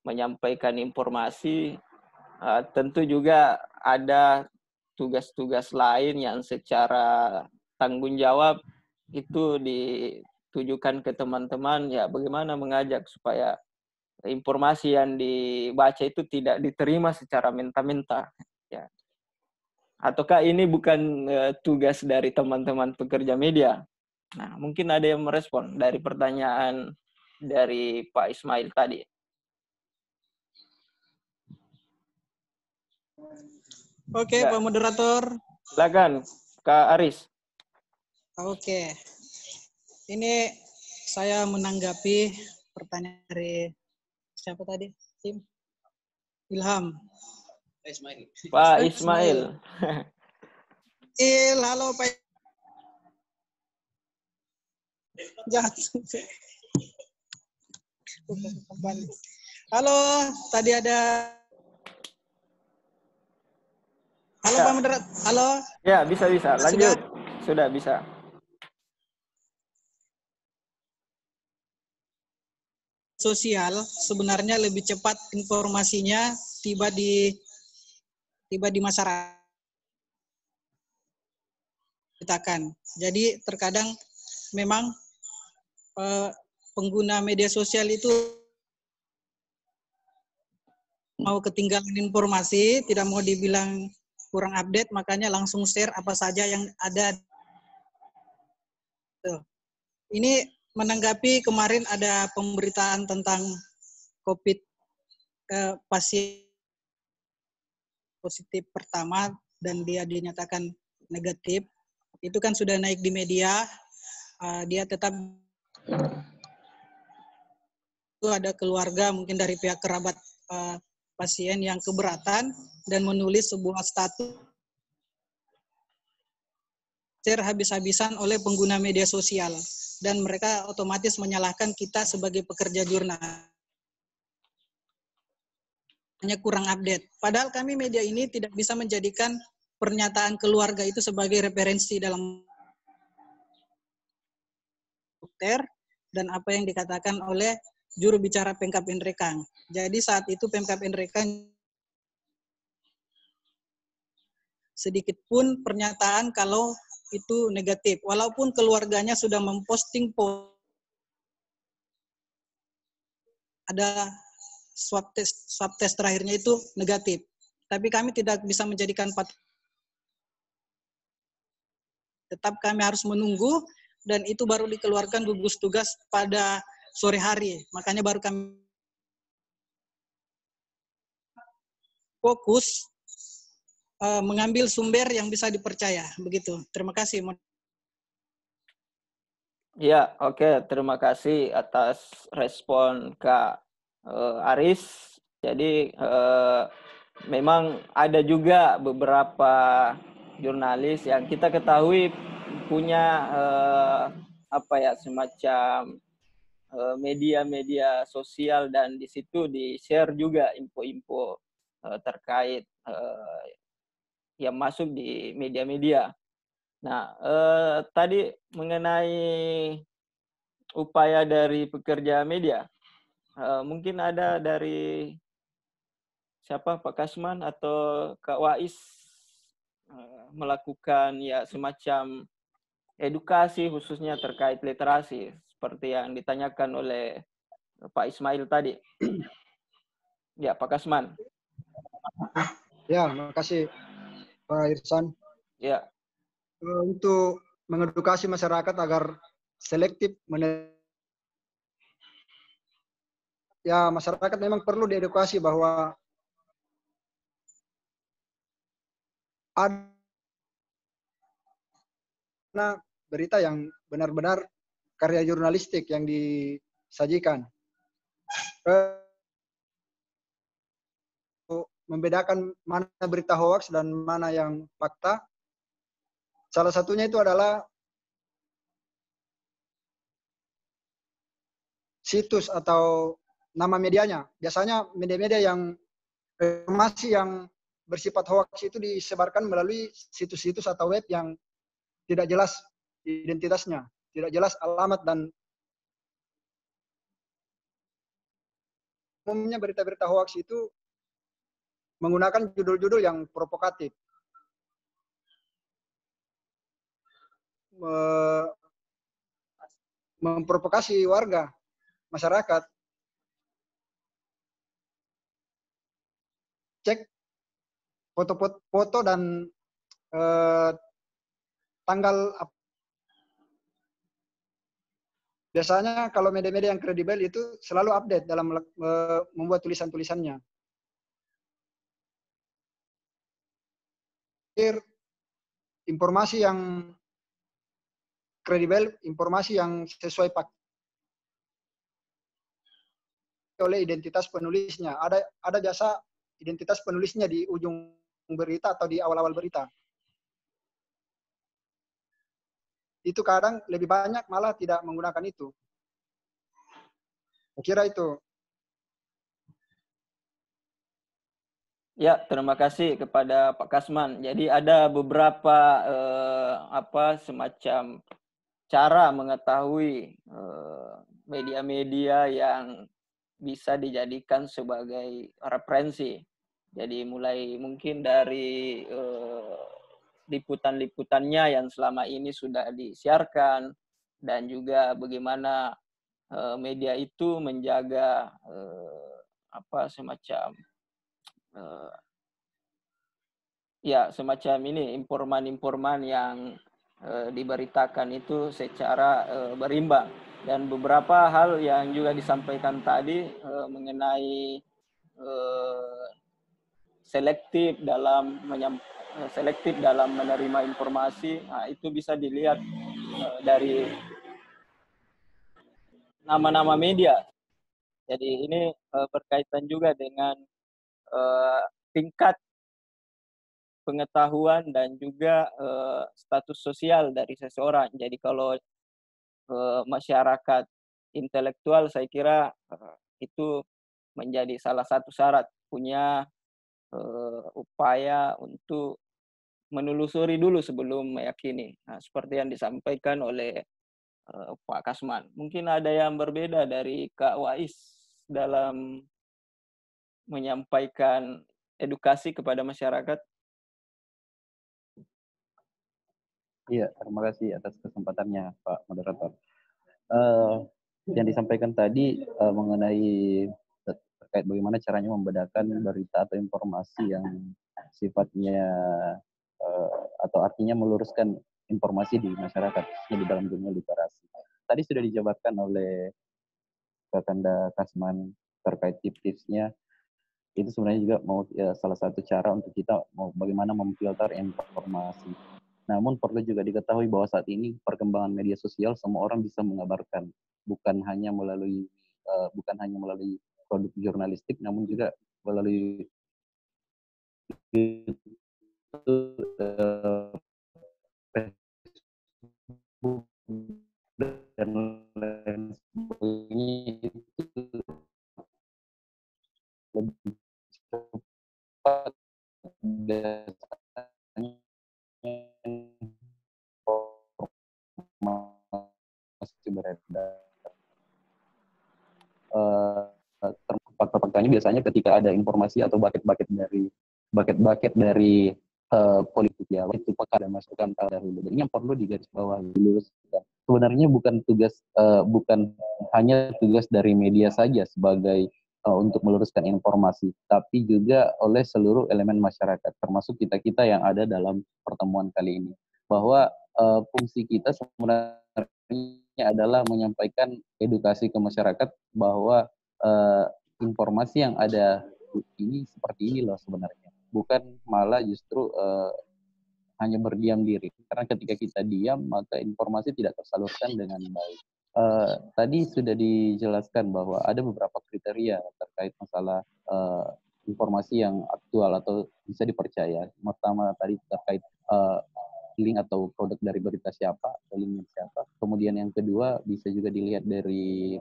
menyampaikan informasi, tentu juga ada tugas-tugas lain yang secara tanggung jawab itu ditujukan ke teman-teman, ya bagaimana mengajak supaya informasi yang dibaca itu tidak diterima secara mentah-mentah. Ya. Ataukah ini bukan tugas dari teman-teman pekerja media? Nah, mungkin ada yang merespon dari pertanyaan dari Pak Ismail tadi. Oke, ya. Pak Moderator. Silakan, Kak Aris. Oke. Ini saya menanggapi pertanyaan dari siapa tadi? Tim? Ilham. Pak Ismail. Halo Pak Jangan. Halo, tadi ada. Halo ya. Pak Moderat. Halo. Ya, bisa. Lanjut. Sudah bisa. Sosial sebenarnya lebih cepat informasinya tiba di masyarakat. Jadi terkadang memang pengguna media sosial itu mau ketinggalan informasi, tidak mau dibilang kurang update, makanya langsung share apa saja yang ada. Tuh. Ini menanggapi kemarin ada pemberitaan tentang COVID pasien positif pertama dan dia dinyatakan negatif. Itu kan sudah naik di media, dia tetap itu ada keluarga mungkin dari pihak kerabat pasien yang keberatan dan menulis sebuah status share habis-habisan oleh pengguna media sosial dan mereka otomatis menyalahkan kita sebagai pekerja jurnal. Hanya kurang update. Padahal kami media ini tidak bisa menjadikan pernyataan keluarga itu sebagai referensi dalam dokter dan apa yang dikatakan oleh juru bicara Pemkab Nrekang. Jadi saat itu Pemkab Nrekang sedikit pun pernyataan kalau itu negatif, walaupun keluarganya sudah memposting ada swab test terakhirnya itu negatif. Tapi kami tidak bisa menjadikan tetap kami harus menunggu dan itu baru dikeluarkan gugus tugas pada sore hari. Makanya baru kami fokus mengambil sumber yang bisa dipercaya. Begitu. Terima kasih. Ya, oke. Terima kasih atas respon Kak Aris. Jadi memang ada juga beberapa jurnalis yang kita ketahui punya semacam media-media sosial dan di situ di-share juga info-info terkait yang masuk di media-media. Nah, tadi mengenai upaya dari pekerja media, mungkin ada dari siapa, Pak Kasman atau Kak Wais melakukan ya semacam edukasi khususnya terkait literasi seperti yang ditanyakan oleh Pak Ismail tadi. Ya, Pak Kasman. Ya, makasih Pak Irsan. Ya. Untuk mengedukasi masyarakat agar selektif ya, masyarakat memang perlu diedukasi bahwa ada berita yang benar-benar karya jurnalistik yang disajikan. Membedakan mana berita hoax dan mana yang fakta. Salah satunya itu adalah situs atau nama medianya. Biasanya media-media yang informasi yang bersifat hoax itu disebarkan melalui situs-situs atau web yang tidak jelas identitasnya, tidak jelas alamat, dan umumnya berita-berita hoax itu menggunakan judul-judul yang provokatif. Memprovokasi warga, masyarakat. Cek foto dan tanggal. Biasanya kalau media-media yang kredibel itu selalu update dalam membuat tulisan-tulisannya. Informasi yang kredibel, informasi yang sesuai oleh identitas penulisnya. Ada jasa identitas penulisnya di ujung berita atau di awal-awal berita. itu kadang lebih banyak malah tidak menggunakan itu. Saya kira itu. Ya, terima kasih kepada Pak Kasman. Jadi ada beberapa semacam cara mengetahui media-media yang bisa dijadikan sebagai referensi. Jadi mulai mungkin dari liputan-liputannya yang selama ini sudah disiarkan, dan juga bagaimana media itu menjaga semacam ini informan-informan yang diberitakan itu secara berimbang. Dan beberapa hal yang juga disampaikan tadi mengenai selektif dalam menerima informasi, nah, itu bisa dilihat dari nama-nama media. Jadi ini berkaitan juga dengan tingkat pengetahuan dan juga status sosial dari seseorang. Jadi kalau masyarakat intelektual, saya kira itu menjadi salah satu syarat punya upaya untuk menelusuri dulu sebelum meyakini. Nah, seperti yang disampaikan oleh Pak Kasman. Mungkin ada yang berbeda dari Kak Wais dalam menyampaikan edukasi kepada masyarakat. Iya, terima kasih atas kesempatannya, Pak Moderator. Yang disampaikan tadi mengenai terkait bagaimana caranya membedakan berita atau informasi yang sifatnya atau artinya meluruskan informasi di masyarakat di dalam dunia literasi. Tadi sudah dijabarkan oleh Kakanda Kasman terkait tips-tipsnya. Itu sebenarnya juga salah satu cara untuk kita bagaimana memfilter informasi. Namun perlu juga diketahui bahwa saat ini perkembangan media sosial semua orang bisa mengabarkan, bukan hanya melalui produk jurnalistik, namun juga melalui Facebook dan lain sebagainya, itu lebih cepat biasanya informasi beredar. Fakta-faktanya biasanya ketika ada informasi atau bucket-bucket dari politik ya, itu pakar dan masukan dahulu. Jadi yang perlu digarisbawahi dulu, sebenarnya bukan hanya tugas dari media saja sebagai untuk meluruskan informasi, tapi juga oleh seluruh elemen masyarakat, termasuk kita yang ada dalam pertemuan kali ini. Bahwa fungsi kita sebenarnya adalah menyampaikan edukasi ke masyarakat bahwa informasi yang ada ini seperti ini loh sebenarnya, bukan malah justru hanya berdiam diri. Karena ketika kita diam, maka informasi tidak tersalurkan dengan baik. Tadi sudah dijelaskan bahwa ada beberapa kriteria terkait masalah informasi yang aktual atau bisa dipercaya. Pertama tadi terkait link atau produk dari berita siapa, atau linknya siapa. Kemudian yang kedua bisa juga dilihat dari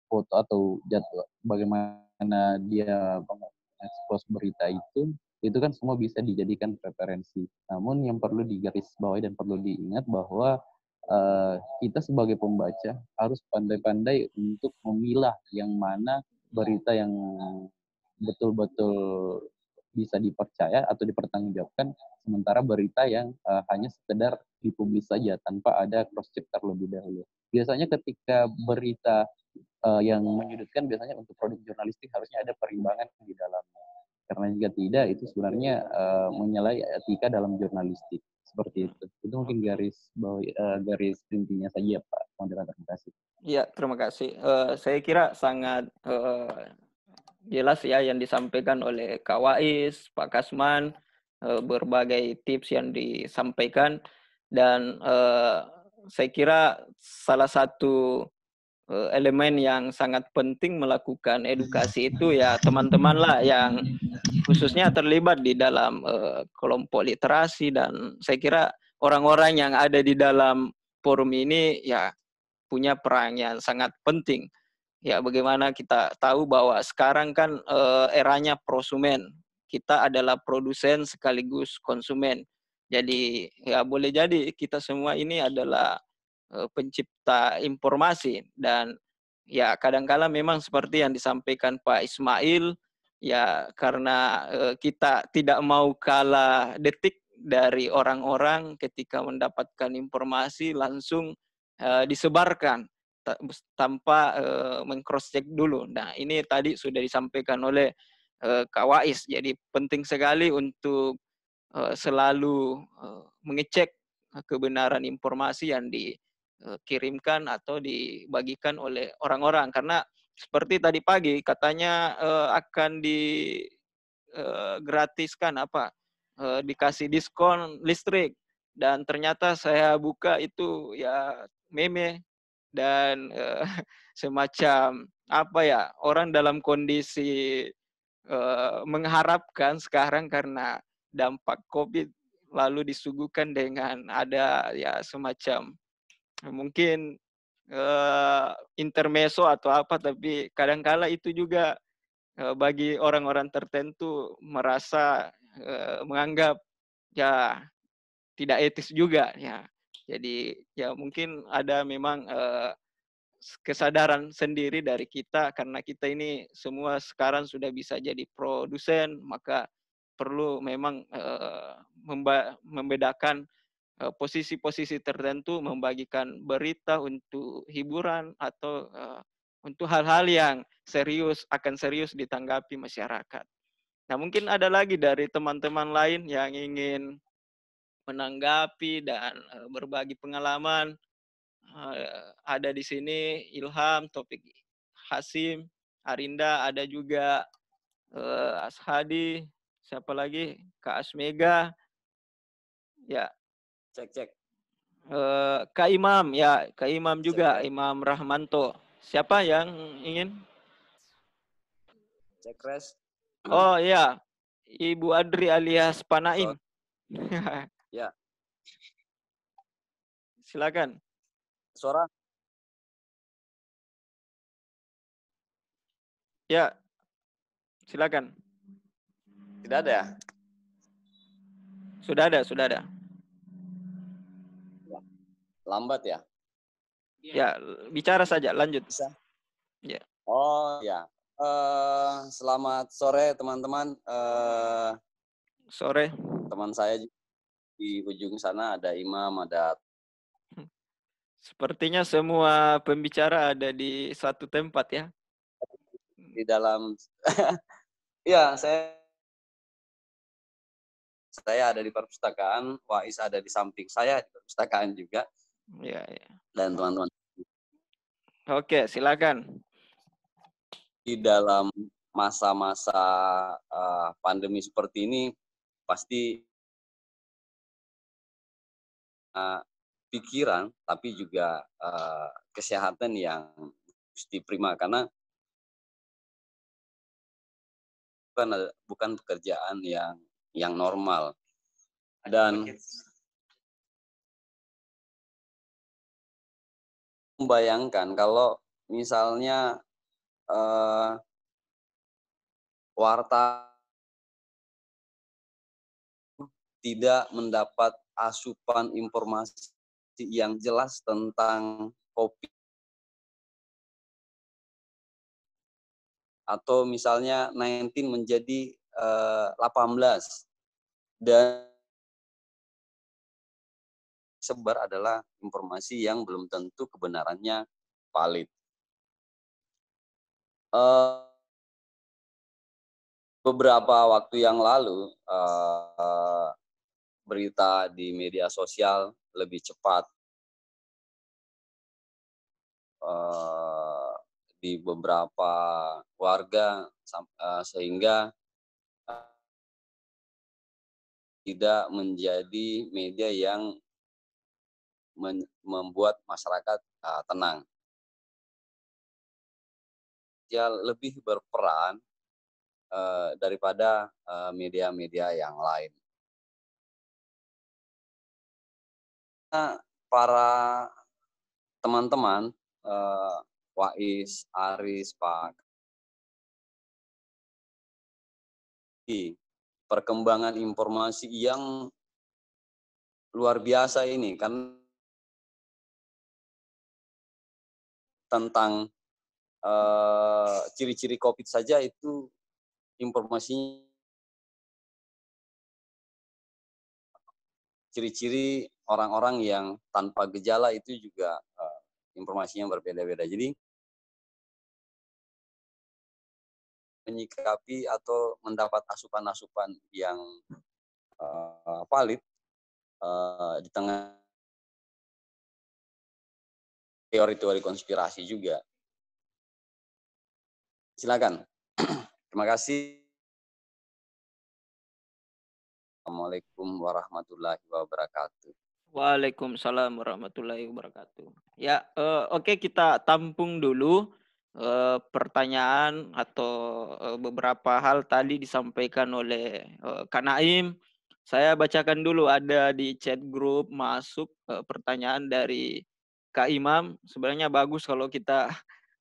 foto atau jadwal, bagaimana dia mengekspos berita itu kan semua bisa dijadikan referensi. Namun yang perlu digarisbawahi dan perlu diingat bahwa kita sebagai pembaca harus pandai-pandai untuk memilah yang mana berita yang betul-betul bisa dipercaya atau dipertanggungjawabkan, sementara berita yang hanya sekedar dipublis saja tanpa ada cross check terlebih dahulu. Biasanya ketika berita yang menyudutkan, biasanya untuk produk jurnalistik harusnya ada perimbangan di dalamnya. Karena jika tidak, itu sebenarnya menyalahi etika dalam jurnalistik. Seperti itu. Itu mungkin garis intinya saja, Pak Moderator. Terima kasih. Ya, terima kasih. Saya kira sangat jelas ya yang disampaikan oleh Kak Wais, Pak Kasman, berbagai tips yang disampaikan. Dan saya kira salah satu elemen yang sangat penting melakukan edukasi itu ya teman-teman lah yang khususnya terlibat di dalam kelompok literasi, dan saya kira orang-orang yang ada di dalam forum ini ya punya peran yang sangat penting. Ya, bagaimana kita tahu bahwa sekarang kan eranya prosumen. Kita adalah produsen sekaligus konsumen. Jadi ya boleh jadi kita semua ini adalah pencipta informasi, dan ya kadang-kala memang seperti yang disampaikan Pak Ismail, ya karena kita tidak mau kalah detik dari orang-orang ketika mendapatkan informasi langsung disebarkan tanpa meng-cross check dulu. Nah, ini tadi sudah disampaikan oleh Kak Wais. Jadi penting sekali untuk selalu mengecek kebenaran informasi yang dikirimkan atau dibagikan oleh orang-orang, karena seperti tadi pagi katanya akan digratiskan dikasih diskon listrik, dan ternyata saya buka itu ya meme dan semacam orang dalam kondisi mengharapkan sekarang karena dampak COVID lalu disuguhkan dengan ada ya semacam mungkin intermezzo atau apa, tapi kadangkala itu juga bagi orang-orang tertentu merasa menganggap ya tidak etis juga ya. Jadi ya mungkin ada memang kesadaran sendiri dari kita, karena kita ini semua sekarang sudah bisa jadi produsen, maka perlu memang membedakan posisi-posisi tertentu, membagikan berita untuk hiburan atau untuk hal-hal yang akan serius ditanggapi masyarakat. Nah, mungkin ada lagi dari teman-teman lain yang ingin menanggapi dan berbagi pengalaman. Ada di sini Ilham, Topik Hasim, Arinda, ada juga Ashadi, siapa lagi? Kak Asmega, ya. Cek. Kak Imam, ya, Kak Imam juga, Cek. Imam Rahmanto. Siapa yang ingin? Cek res. Oh iya, Ibu Adri alias Panaim. Ya. Silakan. Suara. Ya, silakan. Tidak ada ya? Sudah ada. Lambat ya? Ya, bicara saja, lanjut. Bisa? Ya. Oh ya. Selamat sore teman-teman. Sore. Teman saya di ujung sana ada Imam, ada. Sepertinya semua pembicara ada di satu tempat ya. Di dalam. Ya, saya ada di perpustakaan, Wais ada di samping saya di perpustakaan juga. Ya. Dan teman-teman. Oke, silakan. Di dalam masa-masa pandemi seperti ini, pasti pikiran, tapi juga kesehatan yang mesti prima, karena bukan pekerjaan yang normal. Dan membayangkan kalau misalnya wartawan tidak mendapat asupan informasi yang jelas tentang COVID, atau misalnya 19 menjadi 18, dan sebar adalah informasi yang belum tentu kebenarannya valid. Beberapa waktu yang lalu berita di media sosial lebih cepat di beberapa warga sehingga tidak menjadi media yang membuat masyarakat tenang. Ya, lebih berperan daripada media-media yang lain. para teman-teman Wais, Aris, Pak, perkembangan informasi yang luar biasa ini kan tentang ciri-ciri COVID saja itu informasinya, ciri-ciri orang-orang yang tanpa gejala itu juga informasinya berbeda-beda. Jadi menyikapi atau mendapat asupan-asupan yang valid di tengah teori-teori konspirasi juga. Silakan. Terima kasih. Assalamualaikum warahmatullahi wabarakatuh. Waalaikumsalam warahmatullahi wabarakatuh. Ya, oke, kita tampung dulu pertanyaan atau beberapa hal tadi disampaikan oleh Kak Naim. Saya bacakan dulu, ada di chat grup masuk pertanyaan dari Kak Imam. Sebenarnya bagus kalau kita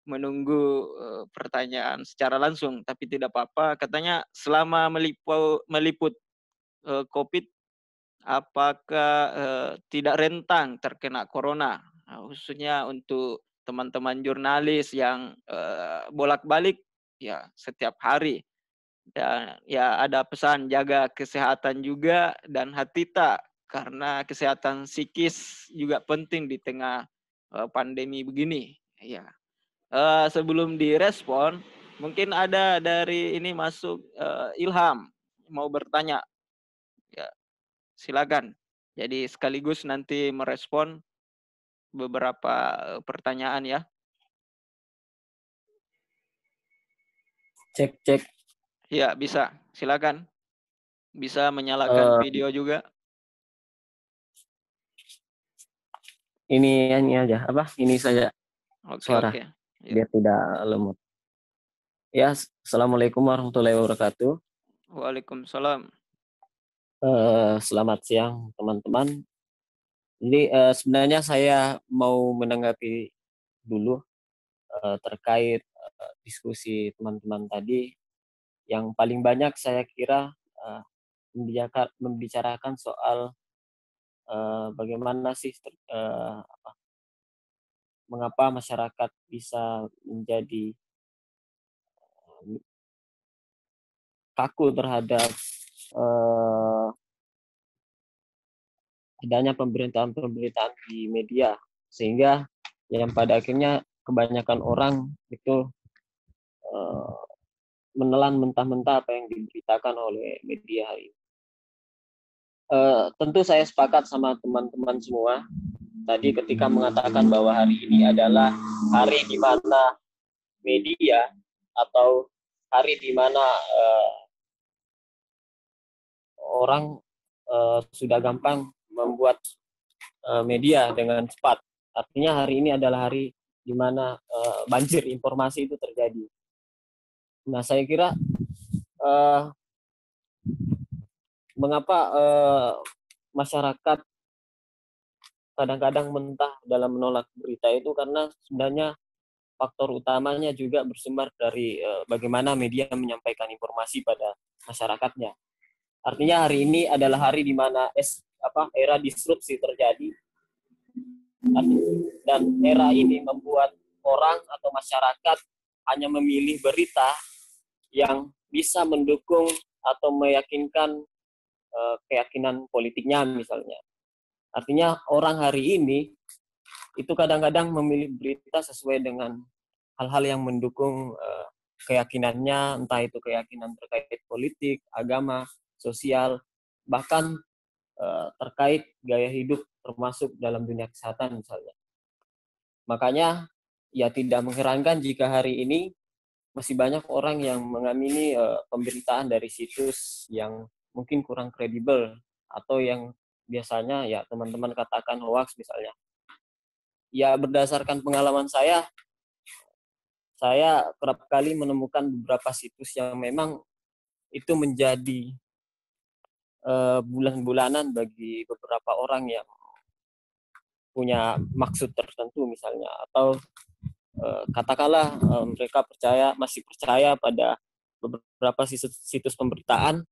menunggu pertanyaan secara langsung, tapi tidak apa-apa. Katanya selama meliput COVID, apakah tidak rentan terkena corona? Nah, khususnya untuk teman-teman jurnalis yang bolak-balik ya setiap hari. Dan ya ada pesan jaga kesehatan juga dan hati tak, karena kesehatan psikis juga penting di tengah pandemi begini. Ya. Sebelum direspon, mungkin ada dari ini masuk Ilham mau bertanya. Ya, silakan. Jadi sekaligus nanti merespon beberapa pertanyaan ya. Cek. Ya, bisa. Silakan. Bisa menyalakan video juga. Ini aja, ini saja. Suara. Oke. Ya. Biar tidak lemot. Ya, Assalamualaikum warahmatullahi wabarakatuh. Waalaikumsalam. Selamat siang teman-teman. Jadi sebenarnya saya mau menanggapi dulu terkait diskusi teman-teman tadi. Yang paling banyak saya kira membicarakan soal bagaimana sih mengapa masyarakat bisa menjadi kaku terhadap adanya pemberitaan di media, sehingga yang pada akhirnya kebanyakan orang itu menelan mentah-mentah apa yang diberitakan oleh media hari ini. Tentu saya sepakat sama teman-teman semua tadi ketika mengatakan bahwa hari ini adalah hari di mana media atau hari di mana orang sudah gampang membuat media dengan cepat. Artinya hari ini adalah hari di mana banjir informasi itu terjadi. Nah, saya kira mengapa masyarakat kadang-kadang mentah dalam menolak berita itu, karena sebenarnya faktor utamanya juga bersumber dari bagaimana media menyampaikan informasi pada masyarakatnya. Artinya hari ini adalah hari di mana era disrupsi terjadi, dan era ini membuat orang atau masyarakat hanya memilih berita yang bisa mendukung atau meyakinkan keyakinan politiknya misalnya. Artinya orang hari ini itu kadang-kadang memilih berita sesuai dengan hal-hal yang mendukung keyakinannya, entah itu keyakinan terkait politik, agama, sosial, bahkan terkait gaya hidup termasuk dalam dunia kesehatan misalnya. Makanya ya tidak mengherankan jika hari ini masih banyak orang yang mengamini pemberitaan dari situs yang mungkin kurang kredibel atau yang biasanya ya teman-teman katakan hoax misalnya. Ya berdasarkan pengalaman saya kerap kali menemukan beberapa situs yang memang itu menjadi bulan-bulanan bagi beberapa orang yang punya maksud tertentu misalnya, atau katakanlah mereka masih percaya pada beberapa situs pemberitaan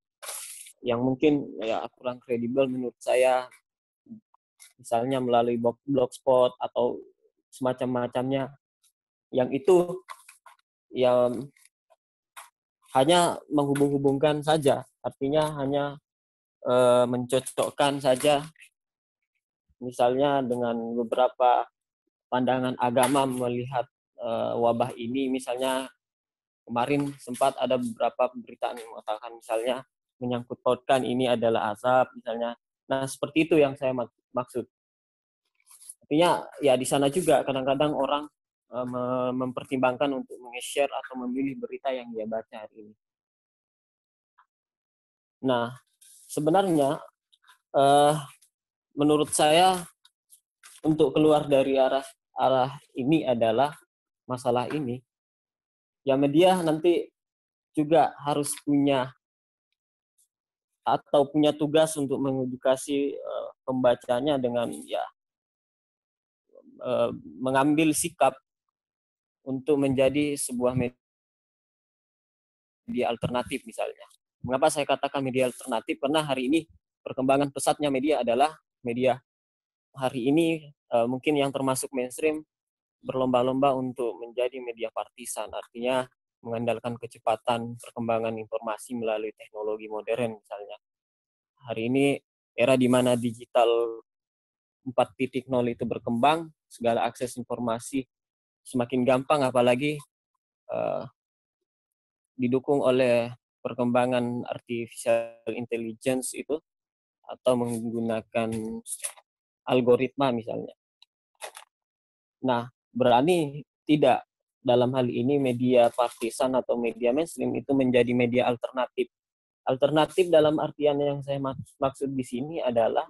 yang mungkin ya kurang kredibel menurut saya, misalnya melalui blogspot atau semacam-macamnya, yang itu yang hanya menghubung-hubungkan saja, artinya hanya mencocokkan saja misalnya dengan beberapa pandangan agama melihat wabah ini. Misalnya kemarin sempat ada beberapa pemberitaan yang mengatakan misalnya menyangkut pautkan ini adalah azab misalnya. Nah, seperti itu yang saya maksud. Artinya ya di sana juga kadang-kadang orang mempertimbangkan untuk meng-share atau memilih berita yang dia baca hari ini. Nah, sebenarnya menurut saya untuk keluar dari arah ini adalah masalah ini, ya media nanti juga harus punya tugas untuk mengedukasi pembacanya dengan ya mengambil sikap untuk menjadi sebuah media alternatif misalnya. Mengapa saya katakan media alternatif? Karena hari ini perkembangan pesatnya media adalah media hari ini mungkin yang termasuk mainstream berlomba-lomba untuk menjadi media partisan, artinya mengandalkan kecepatan perkembangan informasi melalui teknologi modern misalnya. Hari ini era di mana digital 4.0 itu berkembang, segala akses informasi semakin gampang, apalagi didukung oleh perkembangan artificial intelligence itu, atau menggunakan algoritma misalnya. Nah, berani tidak dalam hal ini media partisan atau media mainstream itu menjadi media alternatif. Alternatif dalam artian yang saya maksud di sini adalah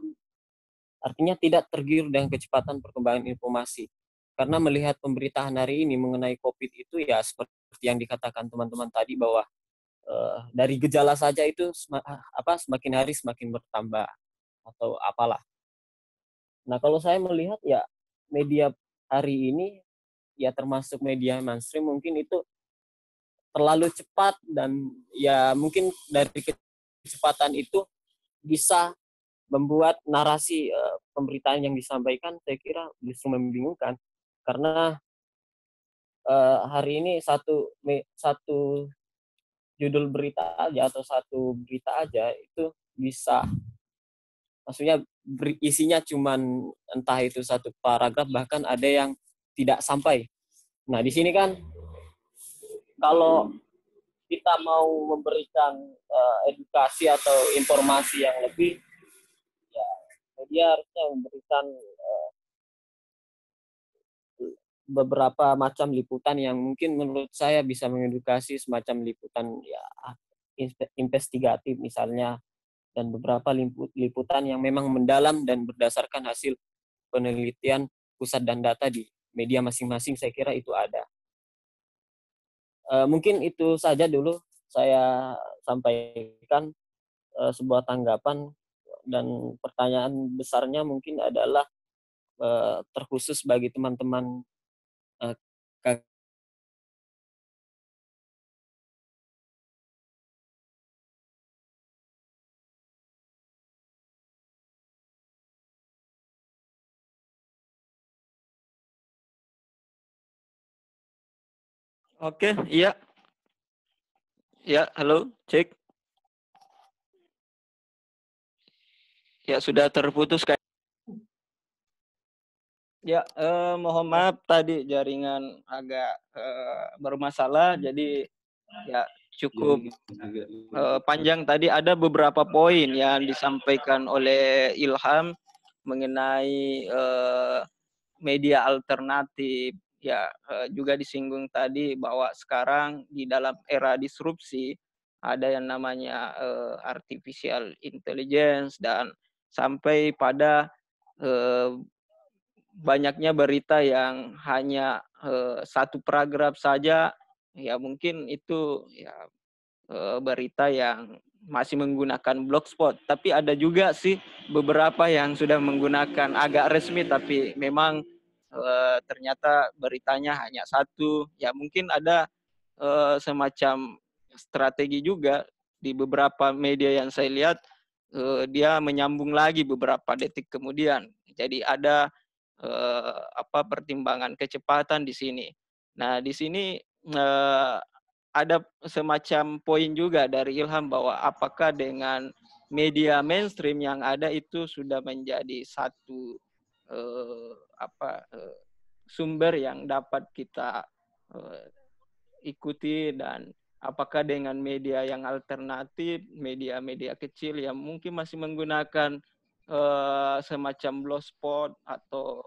artinya tidak tergiur dengan kecepatan perkembangan informasi. Karena melihat pemberitaan hari ini mengenai COVID itu ya seperti yang dikatakan teman-teman tadi, bahwa dari gejala saja itu semakin hari semakin bertambah atau apalah. Nah, kalau saya melihat ya media hari ini ya termasuk media mainstream mungkin itu terlalu cepat, dan ya mungkin dari kecepatan itu bisa membuat narasi pemberitaan yang disampaikan saya kira justru membingungkan, karena hari ini satu judul berita aja atau satu berita aja itu bisa, maksudnya isinya cuman entah itu satu paragraf, bahkan ada yang tidak sampai. Nah, di sini kan kalau kita mau memberikan edukasi atau informasi yang lebih, ya media harusnya memberikan beberapa macam liputan yang mungkin menurut saya bisa mengedukasi, semacam liputan ya investigatif misalnya, dan beberapa liputan yang memang mendalam dan berdasarkan hasil penelitian pusat dan data di media masing-masing, saya kira itu ada. Mungkin itu saja dulu saya sampaikan sebuah tanggapan, dan pertanyaan besarnya mungkin adalah terkhusus bagi teman-teman Oke, iya. Ya, halo, cek. Ya, sudah terputus kayak. Ya, mohon maaf tadi jaringan agak bermasalah, jadi ya cukup panjang tadi. Ada beberapa poin yang disampaikan oleh Ilham mengenai media alternatif. Ya, juga disinggung tadi bahwa sekarang di dalam era disrupsi ada yang namanya artificial intelligence, dan sampai pada banyaknya berita yang hanya satu paragraf saja, ya mungkin itu ya berita yang masih menggunakan blogspot, tapi ada juga sih beberapa yang sudah menggunakan agak resmi, tapi memang ternyata beritanya hanya satu. Ya mungkin ada semacam strategi juga di beberapa media yang saya lihat, dia menyambung lagi beberapa detik kemudian. Jadi ada pertimbangan kecepatan di sini. Nah, di sini ada semacam poin juga dari Ilham bahwa apakah dengan media mainstream yang ada itu sudah menjadi satu sumber yang dapat kita ikuti, dan apakah dengan media yang alternatif, media-media kecil yang mungkin masih menggunakan semacam blogspot atau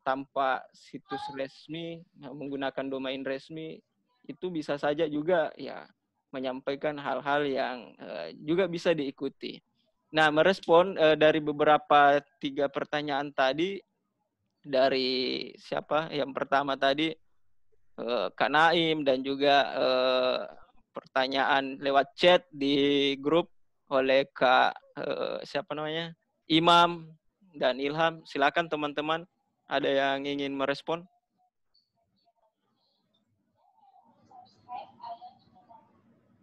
tanpa situs resmi, menggunakan domain resmi, itu bisa saja juga ya menyampaikan hal-hal yang juga bisa diikuti. Nah, merespon dari beberapa 3 pertanyaan tadi, dari siapa yang pertama tadi, Kak Naim, dan juga pertanyaan lewat chat di grup oleh Kak siapa namanya, Imam dan Ilham. Silakan teman-teman, ada yang ingin merespon?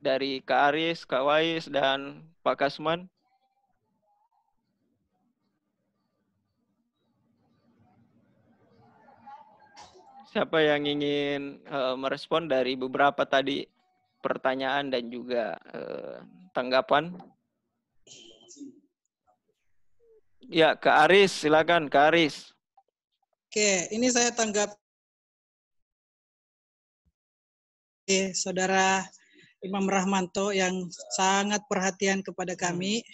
Dari Kak Aris, Kak Wais, dan Pak Kasman. Siapa yang ingin merespon dari beberapa tadi pertanyaan dan juga tanggapan? Ya, Kak Aris, silakan Kak Aris. Oke, ini saya tanggap Saudara Imam Rahmanto yang sangat perhatian kepada kami.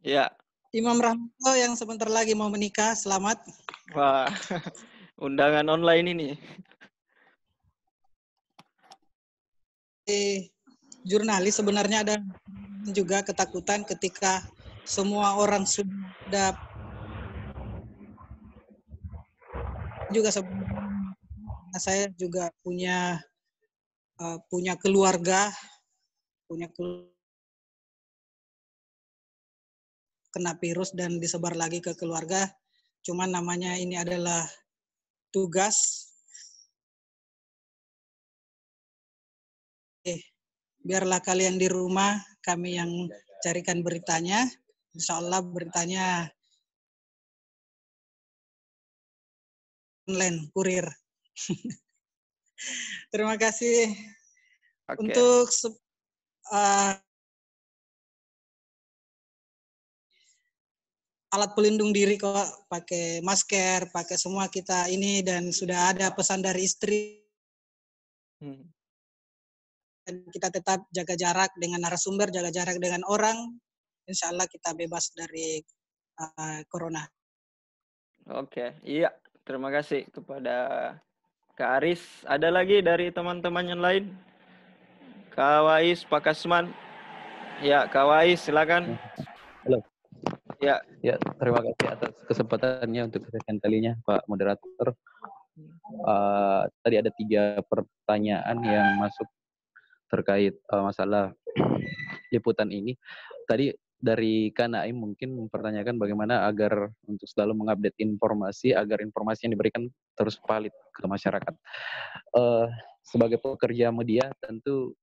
Ya. Imam Rahmanto yang sebentar lagi mau menikah, selamat. Wah, undangan online ini. Jurnalis sebenarnya ada juga ketakutan ketika semua orang sudah juga sebenarnya saya juga punya keluarga, kena virus dan disebar lagi ke keluarga. Cuman namanya ini adalah tugas. Biarlah kalian di rumah, kami yang carikan beritanya. Insya Allah beritanya online, kurir. Terima kasih. Untuk alat pelindung diri kok, pakai masker, pakai semua kita ini, dan sudah ada pesan dari istri. Dan kita tetap jaga jarak dengan narasumber, jaga jarak dengan orang. Insya Allah kita bebas dari corona. Oke, iya. Terima kasih kepada Kak Aris. Ada lagi dari teman-teman yang lain? Kak Wais, Pak Kasman. Ya, Kak Wais, silakan. Halo. Ya. Ya, terima kasih atas kesempatannya untuk kesekian kalinya, Pak Moderator. Tadi ada 3 pertanyaan yang masuk terkait masalah liputan ini. Tadi dari Kak Naim mungkin mempertanyakan bagaimana agar untuk selalu mengupdate informasi, agar informasi yang diberikan terus valid ke masyarakat. Sebagai pekerja media tentu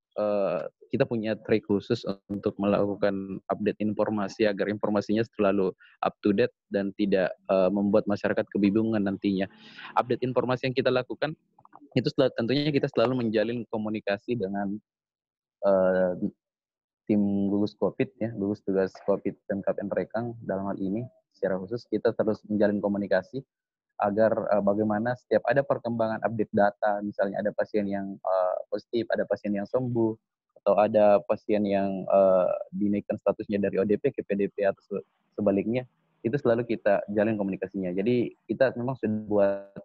kita punya trik khusus untuk melakukan update informasi agar informasinya selalu up to date dan tidak membuat masyarakat kebingungan nantinya. Update informasi yang kita lakukan itu tentunya kita selalu menjalin komunikasi dengan tim gugus COVID ya, gugus tugas COVID Pemkab Nrekang dalam hal ini secara khusus kita terus menjalin komunikasi agar bagaimana setiap ada perkembangan update data, misalnya ada pasien yang positif, ada pasien yang sembuh, atau ada pasien yang dinaikkan statusnya dari ODP ke PDP atau sebaliknya, itu selalu kita jalin komunikasinya. Jadi kita memang sudah buat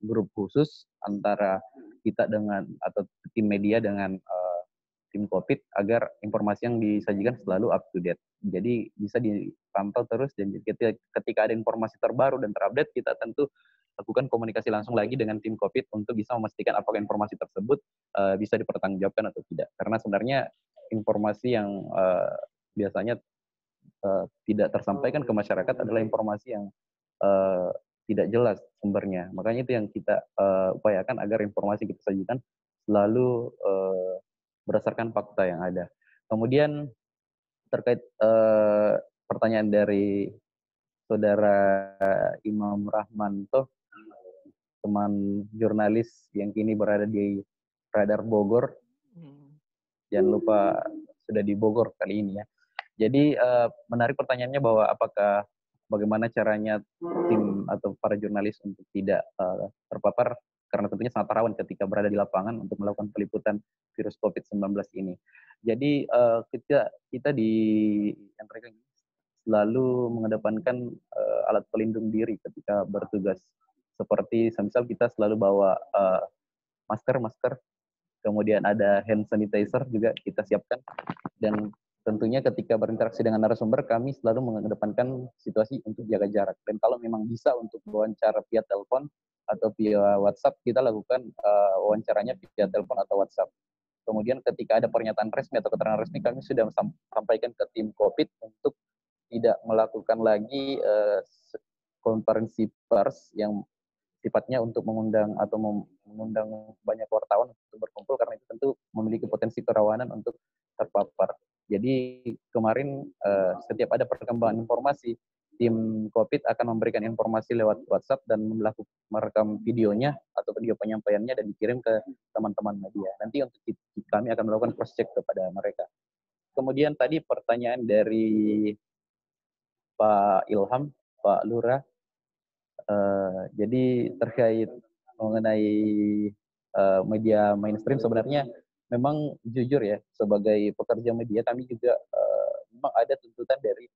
grup khusus antara kita dengan atau tim media dengan tim COVID agar informasi yang disajikan selalu up to date. Jadi bisa dipantau terus dan ketika ada informasi terbaru dan terupdate kita tentu lakukan komunikasi langsung lagi dengan tim COVID untuk bisa memastikan apakah informasi tersebut bisa dipertanggungjawabkan atau tidak. Karena sebenarnya informasi yang biasanya tidak tersampaikan ke masyarakat adalah informasi yang tidak jelas sumbernya. Makanya itu yang kita upayakan agar informasi kita sajikan selalu berdasarkan fakta yang ada. Kemudian terkait pertanyaan dari Saudara Imam Rahmanto, teman jurnalis yang kini berada di Radar Bogor. Jangan lupa sudah di Bogor kali ini ya. Jadi menarik pertanyaannya bahwa bagaimana caranya tim atau para jurnalis untuk tidak terpapar, karena tentunya sangat rawan ketika berada di lapangan untuk melakukan peliputan virus COVID-19 ini. Jadi kita di NTRK selalu mengedepankan alat pelindung diri ketika bertugas. Seperti misal kita selalu bawa masker, kemudian ada hand sanitizer juga kita siapkan, dan tentunya ketika berinteraksi dengan narasumber kami selalu mengedepankan situasi untuk jaga jarak. Dan kalau memang bisa untuk wawancara via telepon atau via WhatsApp, kita lakukan wawancaranya via telepon atau WhatsApp. Kemudian ketika ada pernyataan resmi atau keterangan resmi, kami sudah sampaikan ke tim COVID untuk tidak melakukan lagi konferensi pers yang sifatnya untuk mengundang banyak wartawan untuk berkumpul, karena itu tentu memiliki potensi kerawanan untuk terpapar. Jadi kemarin setiap ada perkembangan informasi, tim COVID akan memberikan informasi lewat WhatsApp dan merekam videonya atau video penyampaiannya dan dikirim ke teman-teman media. Nanti untuk kami akan melakukan cross check kepada mereka. Kemudian tadi pertanyaan dari Pak Ilham, Pak Lurah, jadi terkait mengenai media mainstream, sebenarnya memang jujur ya, sebagai pekerja media kami juga memang ada tuntutan dari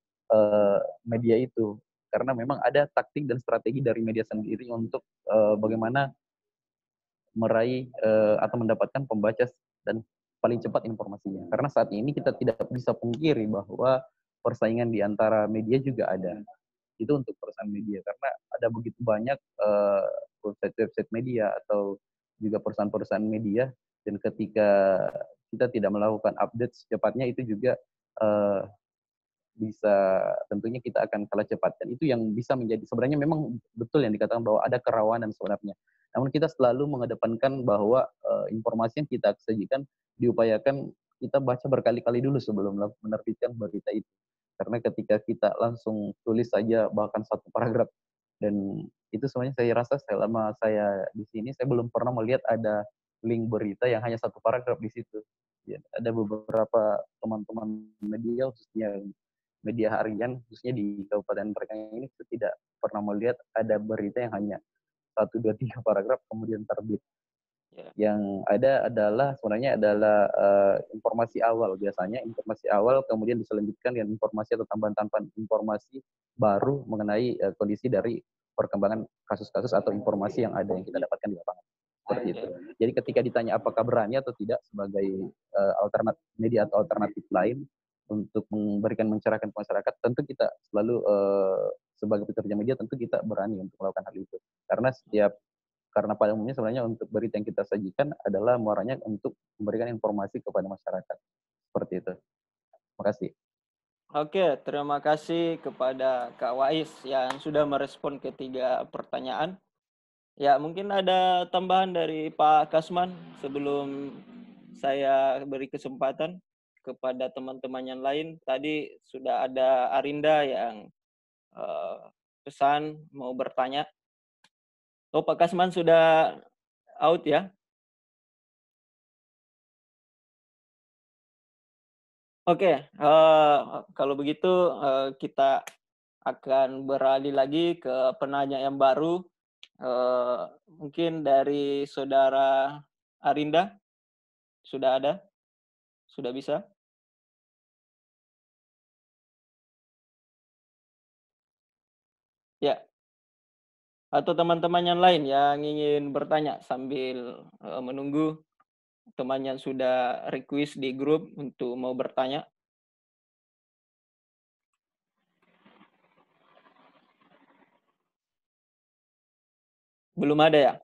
media itu, karena memang ada taktik dan strategi dari media sendiri untuk bagaimana meraih atau mendapatkan pembaca dan paling cepat informasinya. Karena saat ini kita tidak bisa pungkiri bahwa persaingan di antara media juga ada. Itu untuk perusahaan media, karena ada begitu banyak website media atau juga perusahaan-perusahaan media, dan ketika kita tidak melakukan update secepatnya, itu juga bisa tentunya kita akan kalah cepat. Dan itu yang bisa menjadi, sebenarnya memang betul yang dikatakan bahwa ada kerawanan sebenarnya. Namun kita selalu mengedepankan bahwa informasi yang kita sajikan diupayakan kita baca berkali-kali dulu sebelum menerbitkan berita itu. Karena ketika kita langsung tulis saja bahkan satu paragraf, dan itu sebenarnya saya rasa selama saya di sini saya belum pernah melihat ada link berita yang hanya satu paragraf di situ. Ya, ada beberapa teman-teman media, khususnya media harian, khususnya di Kabupaten mereka ini, tidak pernah melihat ada berita yang hanya 1, 2, 3 paragraf kemudian terbit. Yang ada adalah sebenarnya adalah informasi awal, biasanya informasi awal kemudian diselanjutkan dengan informasi atau tambahan-tambahan informasi baru mengenai kondisi dari perkembangan kasus-kasus atau informasi yang ada yang kita dapatkan di lapangan. Seperti itu. Jadi ketika ditanya apakah berani atau tidak sebagai alternatif media atau alternatif lain untuk memberikan mencerahkan masyarakat, tentu kita selalu sebagai pekerja media tentu kita berani untuk melakukan hal itu. Karena pada umumnya sebenarnya untuk berita yang kita sajikan adalah muaranya untuk memberikan informasi kepada masyarakat. Seperti itu. Terima kasih. Oke, terima kasih kepada Kak Wais yang sudah merespon ketiga pertanyaan. Ya, mungkin ada tambahan dari Pak Kasman sebelum saya beri kesempatan kepada teman-teman yang lain. Tadi sudah ada Arinda yang pesan mau bertanya. Oh, Pak Kasman sudah out ya? Oke, kalau begitu kita akan beralih lagi ke penanya yang baru. Mungkin dari Saudara Arinda, sudah ada? Sudah bisa? Ya. Atau teman-teman yang lain yang ingin bertanya sambil menunggu teman yang sudah request di grup untuk mau bertanya. Belum ada ya?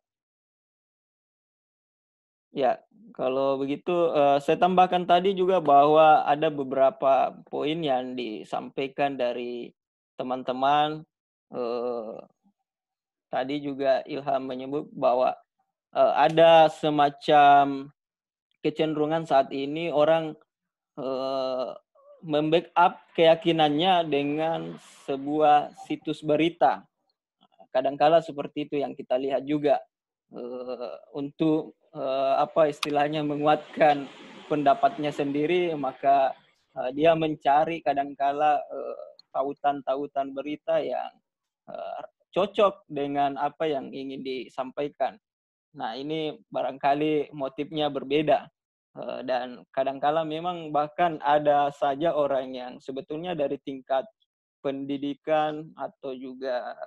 Ya, kalau begitu saya tambahkan tadi juga bahwa ada beberapa poin yang disampaikan dari teman-teman. Tadi juga Ilham menyebut bahwa ada semacam kecenderungan saat ini orang membackup keyakinannya dengan sebuah situs berita. Kadangkala seperti itu yang kita lihat juga untuk apa istilahnya menguatkan pendapatnya sendiri, maka dia mencari kadangkala tautan-tautan berita yang cocok dengan apa yang ingin disampaikan. Nah, ini barangkali motifnya berbeda. Dan kadangkala memang bahkan ada saja orang yang sebetulnya dari tingkat pendidikan atau juga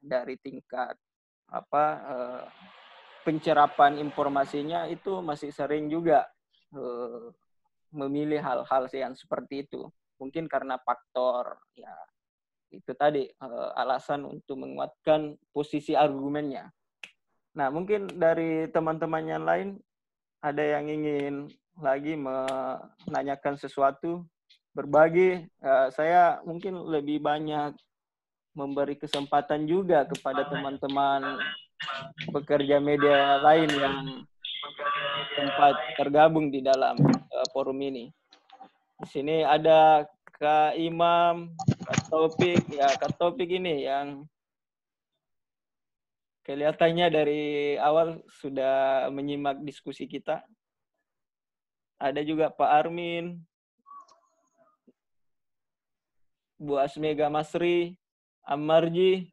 dari tingkat pencerapan informasinya itu masih sering juga memilih hal-hal yang seperti itu. Mungkin karena faktor ya itu tadi alasan untuk menguatkan posisi argumennya. Nah, mungkin dari teman-teman yang lain ada yang ingin lagi menanyakan sesuatu, berbagi. Saya mungkin lebih banyak memberi kesempatan juga kepada teman-teman pekerja media lain yang sempat tergabung di dalam forum ini. Di sini ada Kak Imam, Kak Taufik. Ya, Kak Taufik ini yang kelihatannya dari awal sudah menyimak diskusi kita. Ada juga Pak Armin, Bu Asmega Masri, Amarji,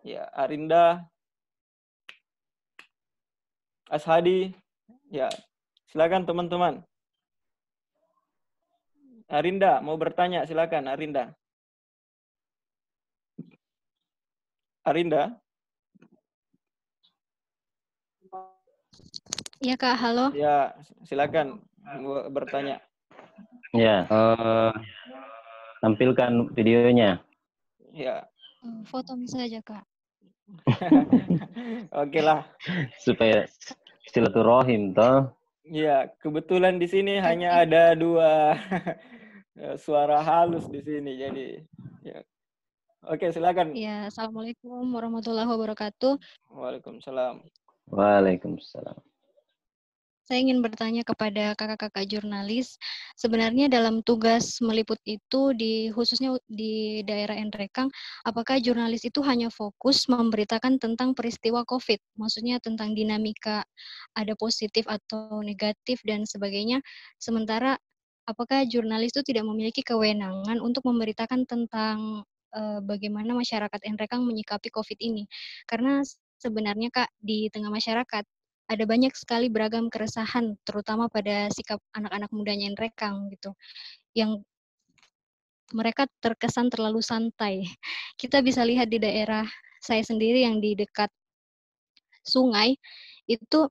ya Arinda, Ashadi. Ya, silakan teman-teman. Arinda mau bertanya, silakan Arinda. Arinda? Iya Kak, halo. Ya, silakan bertanya. Ya, tampilkan videonya. Ya. Foto saja Kak. Oke lah. Supaya silaturahim toh. Ya, kebetulan di sini hanya ada 2 suara halus di sini, jadi ya. Oke, silakan. Ya, Assalamualaikum warahmatullahi wabarakatuh. Waalaikumsalam. Waalaikumsalam. Saya ingin bertanya kepada kakak-kakak jurnalis, sebenarnya dalam tugas meliput itu khususnya di daerah Nrekang, apakah jurnalis itu hanya fokus memberitakan tentang peristiwa COVID, maksudnya tentang dinamika ada positif atau negatif dan sebagainya, sementara apakah jurnalis itu tidak memiliki kewenangan untuk memberitakan tentang bagaimana masyarakat Nrekang menyikapi COVID ini? Karena sebenarnya Kak, di tengah masyarakat ada banyak sekali beragam keresahan, terutama pada sikap anak-anak mudanya Nrekang gitu, yang mereka terkesan terlalu santai. Kita bisa lihat di daerah saya sendiri yang di dekat sungai, itu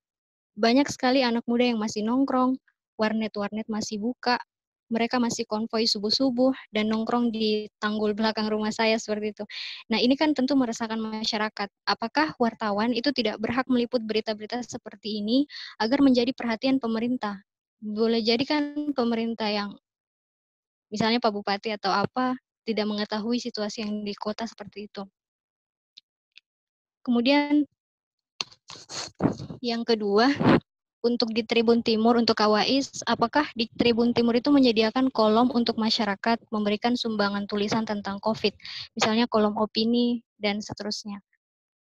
banyak sekali anak muda yang masih nongkrong, warnet-warnet masih buka, mereka masih konvoi subuh-subuh dan nongkrong di tanggul belakang rumah saya seperti itu. Nah, ini kan tentu meresahkan masyarakat. Apakah wartawan itu tidak berhak meliput berita-berita seperti ini agar menjadi perhatian pemerintah? Boleh jadi kan pemerintah yang misalnya Pak Bupati atau apa tidak mengetahui situasi yang di kota seperti itu. Kemudian yang kedua, untuk di Tribun Timur, untuk KWAIS, apakah di Tribun Timur itu menyediakan kolom untuk masyarakat memberikan sumbangan tulisan tentang COVID, misalnya kolom opini dan seterusnya.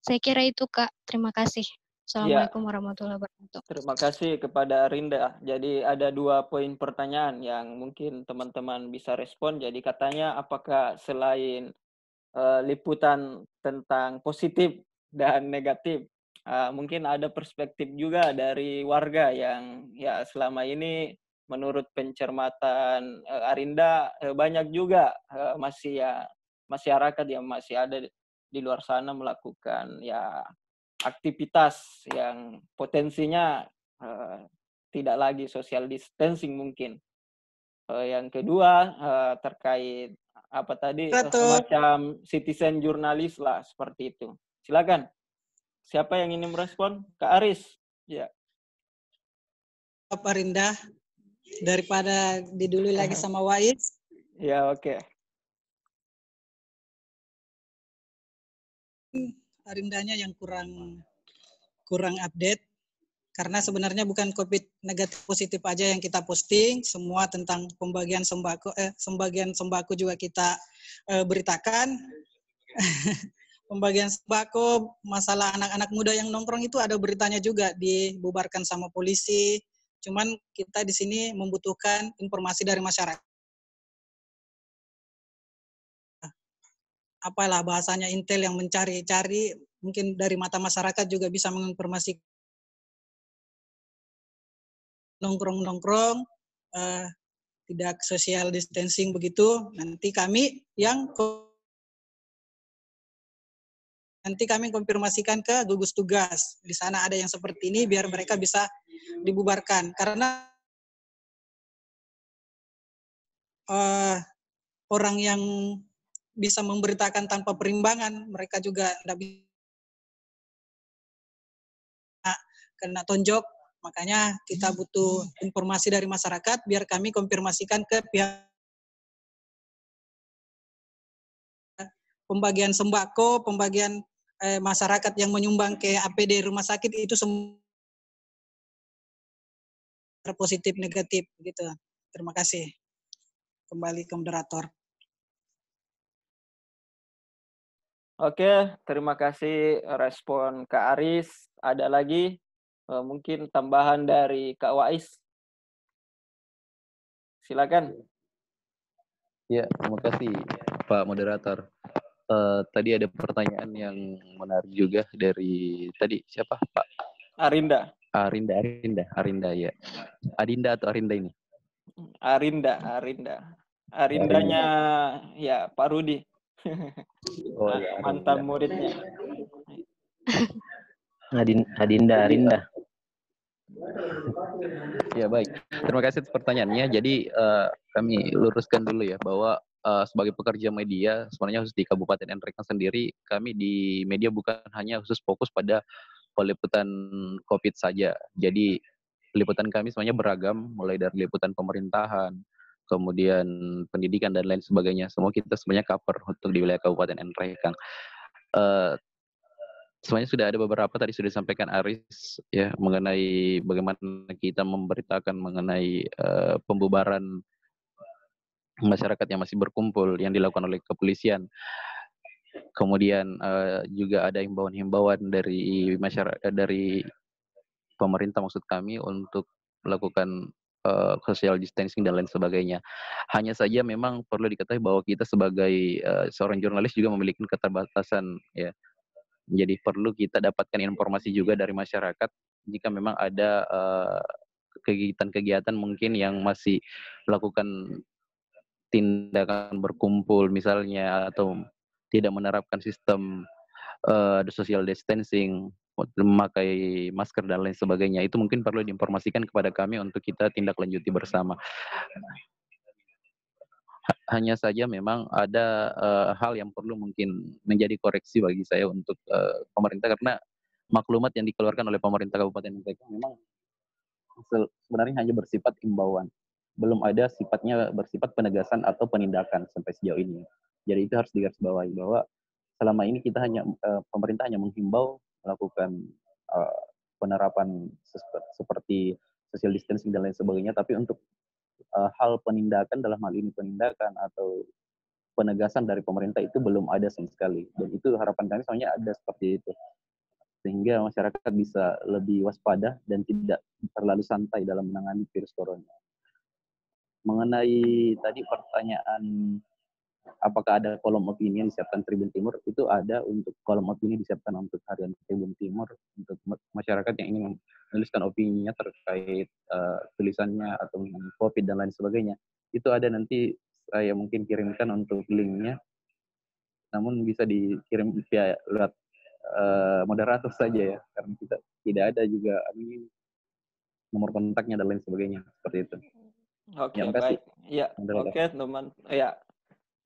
Saya kira itu Kak, terima kasih. Assalamualaikum warahmatullahi wabarakatuh. Terima kasih kepada Arinda. Jadi ada 2 poin pertanyaan yang mungkin teman-teman bisa respon. Jadi katanya apakah selain liputan tentang positif dan negatif, mungkin ada perspektif juga dari warga yang ya selama ini menurut pencermatan Arinda banyak juga masyarakat yang masih ada di luar sana melakukan ya aktivitas yang potensinya tidak lagi social distancing mungkin. Yang kedua terkait apa tadi semacam citizen jurnalis lah seperti itu. Silakan. Siapa yang ingin merespon? Kak Aris. Ya. Pak Arinda, daripada didului lagi sama Wais. Ya, oke. Arindanya yang kurang update. Karena sebenarnya bukan COVID negatif positif aja yang kita posting, semua tentang pembagian sembako juga kita beritakan. Pembagian sembako, masalah anak-anak muda yang nongkrong itu ada beritanya juga, dibubarkan sama polisi. Cuman kita di sini membutuhkan informasi dari masyarakat. Apalah bahasanya, intel yang mencari-cari, mungkin dari mata masyarakat juga bisa menginformasikan nongkrong-nongkrong, tidak social distancing begitu, nanti kami konfirmasikan ke gugus tugas. Di sana ada yang seperti ini biar mereka bisa dibubarkan. Karena orang yang bisa memberitakan tanpa perimbangan, mereka juga tidak bisa kena tonjok. Makanya kita butuh informasi dari masyarakat biar kami konfirmasikan ke pihak pembagian sembako, pembagian masyarakat yang menyumbang ke APD rumah sakit itu semua positif negatif gitu. Terima kasih. Kembali ke moderator. Oke, terima kasih respon Kak Aris. Ada lagi mungkin tambahan dari Kak Wais? Silakan. Ya, terima kasih Pak Moderator. Tadi ada pertanyaan yang menarik juga dari tadi siapa Pak? Arinda. Arinda ya. Adinda atau Arinda ini? Arindanya ya Pak Rudi. Oh ya, mantan muridnya. Arinda. Ya baik, terima kasih atas pertanyaannya. Jadi kami luruskan dulu ya bahwa sebagai pekerja media sebenarnya khusus di Kabupaten Nrekang sendiri, kami di media bukan hanya khusus fokus pada peliputan COVID saja. Jadi liputan kami sebenarnya beragam, mulai dari liputan pemerintahan, kemudian pendidikan dan lain sebagainya. Semua kita sebenarnya cover untuk di wilayah Kabupaten Nrekang. Sebenarnya sudah ada beberapa tadi sudah disampaikan Aris ya mengenai bagaimana kita memberitakan mengenai pembubaran masyarakat yang masih berkumpul yang dilakukan oleh kepolisian. Kemudian juga ada himbauan-himbauan dari masyarakat, dari pemerintah maksud kami untuk melakukan social distancing dan lain sebagainya. Hanya saja memang perlu diketahui bahwa kita sebagai seorang jurnalis juga memiliki keterbatasan ya. Jadi perlu kita dapatkan informasi juga dari masyarakat jika memang ada kegiatan-kegiatan mungkin yang masih melakukan tindakan berkumpul misalnya atau tidak menerapkan sistem social distancing, memakai masker dan lain sebagainya. Itu mungkin perlu diinformasikan kepada kami untuk kita tindak lanjuti bersama. Hanya saja memang ada hal yang perlu mungkin menjadi koreksi bagi saya untuk pemerintah karena maklumat yang dikeluarkan oleh pemerintah Kabupaten Nrekang memang sebenarnya hanya bersifat imbauan, belum ada bersifat penegasan atau penindakan sampai sejauh ini. Jadi itu harus digarisbawahi bahwa selama ini kita pemerintah hanya menghimbau melakukan penerapan seperti social distancing dan lain sebagainya, tapi untuk hal penindakan dalam hal ini penindakan atau penegasan dari pemerintah itu belum ada sama sekali. Dan itu harapan kami soalnya ada seperti itu. Sehingga masyarakat bisa lebih waspada dan tidak terlalu santai dalam menangani virus corona. Mengenai tadi pertanyaan apakah ada kolom opini yang disiapkan Tribun Timur, itu ada untuk kolom opini disiapkan untuk harian Tribun Timur untuk masyarakat yang ingin menuliskan opininya terkait tulisannya atau COVID dan lain sebagainya. Itu ada, nanti saya mungkin kirimkan untuk linknya, namun bisa dikirim via lewat moderator saja ya, karena kita tidak ada juga nomor kontaknya dan lain sebagainya seperti itu. Oke, baik. Ya, oke teman. Ya,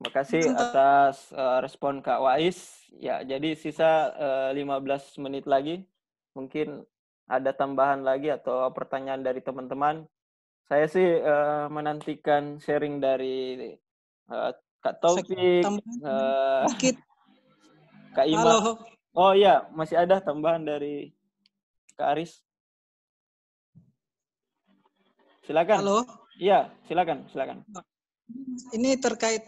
Makasih atas respon Kak Wais. Ya, jadi sisa 15 menit lagi. Mungkin ada tambahan lagi atau pertanyaan dari teman-teman. Saya sih menantikan sharing dari Kak Taufik, sedikit. Kak Ima. Halo. Oh iya, masih ada tambahan dari Kak Aris. Silakan. Halo. Iya, silakan. Ini terkait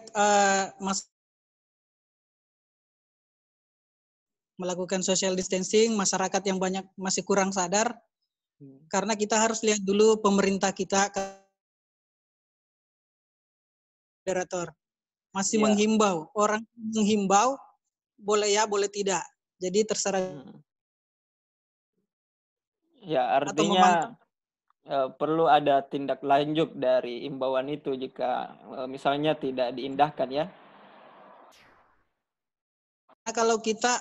melakukan social distancing, masyarakat yang banyak masih kurang sadar. Karena kita harus lihat dulu pemerintah kita, moderator, masih menghimbau. Orang menghimbau, boleh ya, boleh tidak. Jadi terserah. Ya, artinya perlu ada tindak lanjut dari imbauan itu jika misalnya tidak diindahkan ya. Nah, kalau kita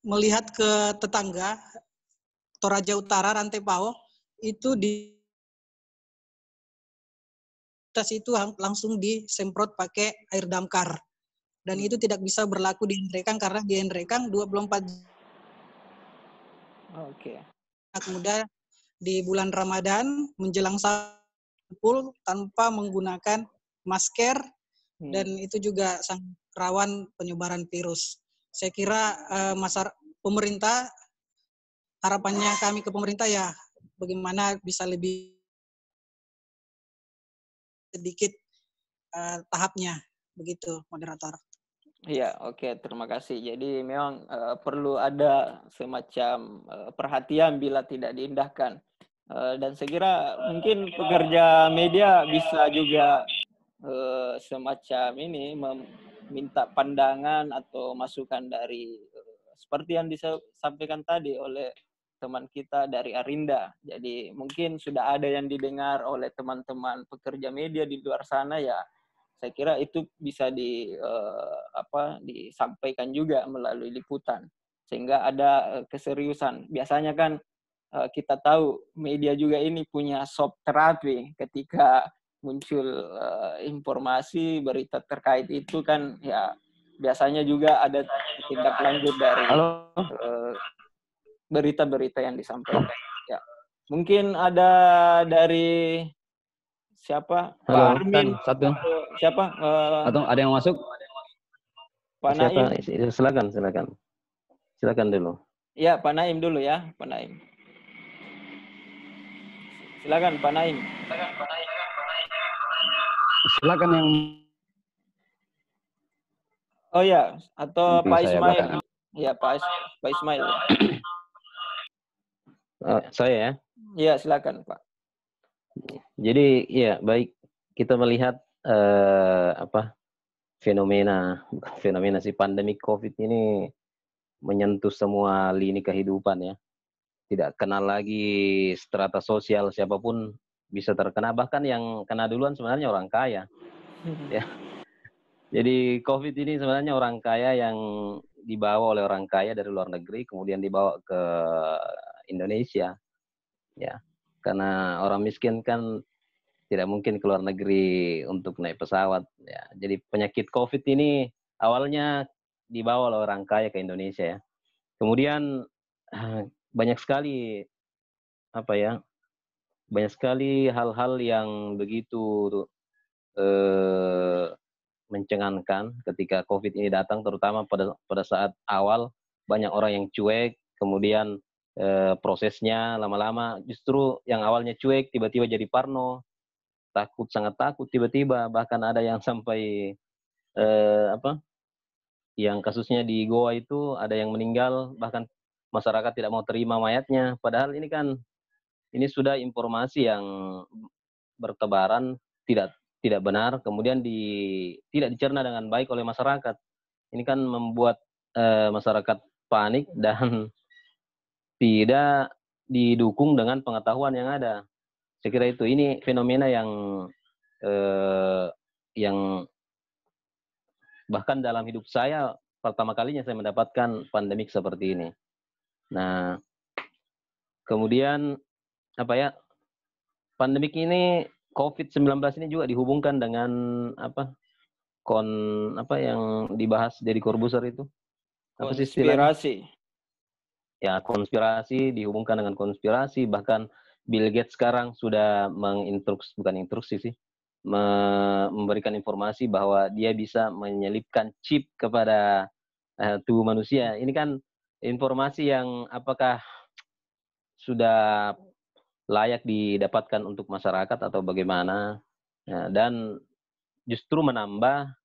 melihat ke tetangga, Toraja Utara, Rantai Pao, itu di tas itu langsung disemprot pakai air damkar. Dan itu tidak bisa berlaku di Nrekang karena di Nrekang 24 jam. Oke. Kemudian di bulan Ramadan menjelang sahur tanpa menggunakan masker dan itu juga sangat rawan penyebaran virus. Saya kira pemerintah, harapannya kami ke pemerintah ya bagaimana bisa lebih sedikit tahapnya, begitu moderator. Iya, oke, terima kasih. Jadi memang perlu ada semacam perhatian bila tidak diindahkan. Dan saya kira mungkin pekerja media bisa juga semacam ini meminta pandangan atau masukan dari seperti yang disampaikan tadi oleh teman kita dari Arinda. Jadi mungkin sudah ada yang didengar oleh teman-teman pekerja media di luar sana ya. Saya kira itu bisa disampaikan juga melalui liputan sehingga ada keseriusan. Biasanya kan kita tahu media juga ini punya soft terapi ketika muncul informasi berita terkait itu kan ya biasanya juga ada tindak lanjut dari berita-berita yang disampaikan. Ya. Mungkin ada dari siapa? Halo, Pak Armin. satu. Siapa? Atau ada yang masuk? Pak Siapa? Naim. Silakan dulu. Ya, Pak Naim dulu ya, Pak Naim. Silakan Pak Naim. Silakan yang. Oh ya, atau nanti Pak saya Ismail. belakangan. Ya, Pak Ismail. Saya ya. Iya, silakan Pak. Jadi ya baik, kita melihat fenomena si pandemi COVID ini menyentuh semua lini kehidupan ya. Tidak kenal lagi strata sosial, siapapun bisa terkena, bahkan yang kena duluan sebenarnya orang kaya. Ya. Jadi COVID ini sebenarnya orang kaya yang dibawa oleh orang kaya dari luar negeri kemudian dibawa ke Indonesia. Ya. Karena orang miskin kan tidak mungkin ke luar negeri untuk naik pesawat. Ya. Jadi penyakit COVID ini awalnya dibawa oleh orang kaya ke Indonesia ya. Kemudian banyak sekali banyak sekali hal-hal yang begitu mencengangkan ketika COVID ini datang, terutama pada saat awal banyak orang yang cuek, kemudian prosesnya lama-lama justru yang awalnya cuek tiba-tiba jadi parno, sangat takut tiba-tiba, bahkan ada yang sampai yang kasusnya di Goa itu ada yang meninggal, bahkan masyarakat tidak mau terima mayatnya, padahal ini sudah informasi yang bertebaran tidak benar, kemudian tidak dicerna dengan baik oleh masyarakat. Ini kan membuat masyarakat panik dan tidak didukung dengan pengetahuan yang ada. Saya kira ini fenomena yang bahkan dalam hidup saya pertama kalinya saya mendapatkan pandemik seperti ini. Nah, kemudian pandemik ini COVID-19 ini juga dihubungkan dengan apa yang dibahas Deddy Corbuzier itu? Apa sih istilahnya? Konspirasi. Ya, konspirasi dihubungkan dengan konspirasi, bahkan Bill Gates sekarang sudah bukan instruksi sih, memberikan informasi bahwa dia bisa menyelipkan chip kepada tubuh manusia. Ini kan informasi yang apakah sudah layak didapatkan untuk masyarakat atau bagaimana? Ya, dan justru menambah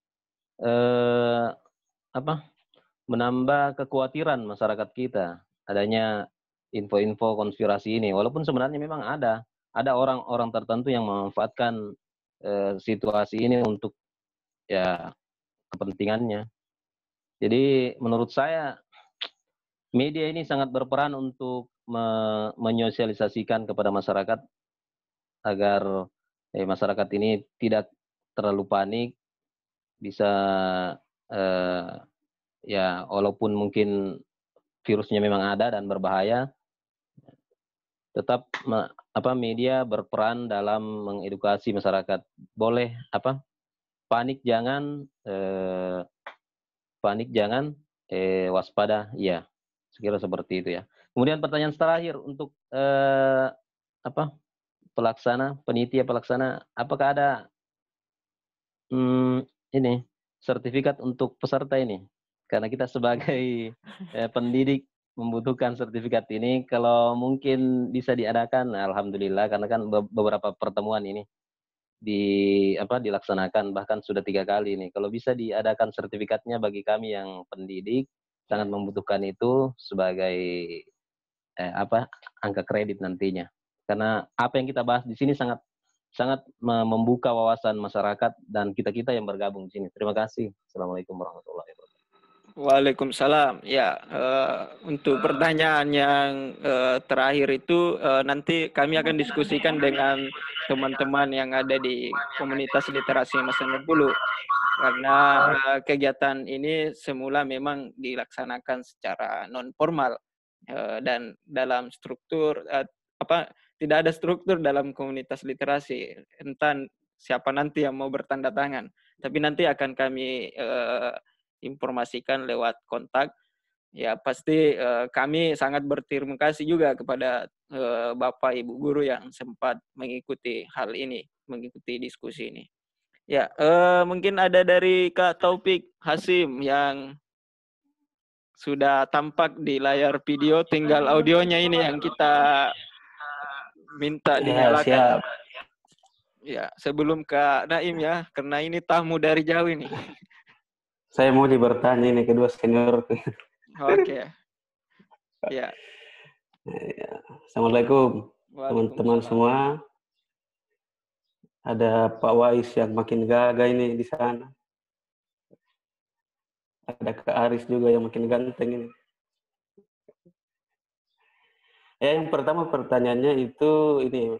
menambah kekhawatiran masyarakat kita adanya info-info konspirasi ini, walaupun sebenarnya memang ada orang-orang tertentu yang memanfaatkan situasi ini untuk ya kepentingannya. Jadi menurut saya media ini sangat berperan untuk menyosialisasikan kepada masyarakat agar masyarakat ini tidak terlalu panik, bisa ya walaupun mungkin virusnya memang ada dan berbahaya, tetap media berperan dalam mengedukasi masyarakat. Boleh panik jangan waspada, ya. Sekira seperti itu ya. Kemudian pertanyaan terakhir untuk panitia pelaksana, apakah ada ini sertifikat untuk peserta ini? Karena kita sebagai pendidik membutuhkan sertifikat ini. Kalau mungkin bisa diadakan, alhamdulillah, karena kan beberapa pertemuan ini dilaksanakan, bahkan sudah 3 kali ini. Kalau bisa diadakan sertifikatnya bagi kami yang pendidik, sangat membutuhkan itu sebagai angka kredit nantinya. Karena apa yang kita bahas di sini sangat membuka wawasan masyarakat dan kita-kita yang bergabung di sini. Terima kasih. Assalamualaikum warahmatullahi wabarakatuh. Waalaikumsalam. Ya, untuk pertanyaan yang terakhir itu nanti kami akan diskusikan dengan teman-teman yang ada di komunitas literasi Masan Bulu, karena kegiatan ini semula memang dilaksanakan secara non formal dan dalam struktur tidak ada struktur dalam komunitas literasi. Entah siapa nanti yang mau bertanda tangan, tapi nanti akan kami informasikan lewat kontak. Ya pasti kami sangat berterima kasih juga kepada Bapak Ibu guru yang sempat mengikuti hal ini, mengikuti diskusi ini. Ya, mungkin ada dari Kak Taufik Hasim yang sudah tampak di layar video, tinggal audionya ini yang kita minta dinyalakan. Siap. Ya, sebelum Kak Naim ya, karena ini tamu dari jauh ini. Saya mau bertanya ini kedua senior. Oke. Ya. Assalamualaikum teman-teman semua. Ada Pak Wais yang makin gagah ini di sana. Ada Kak Aris juga yang makin ganteng ini. Ya, yang pertama pertanyaannya itu ini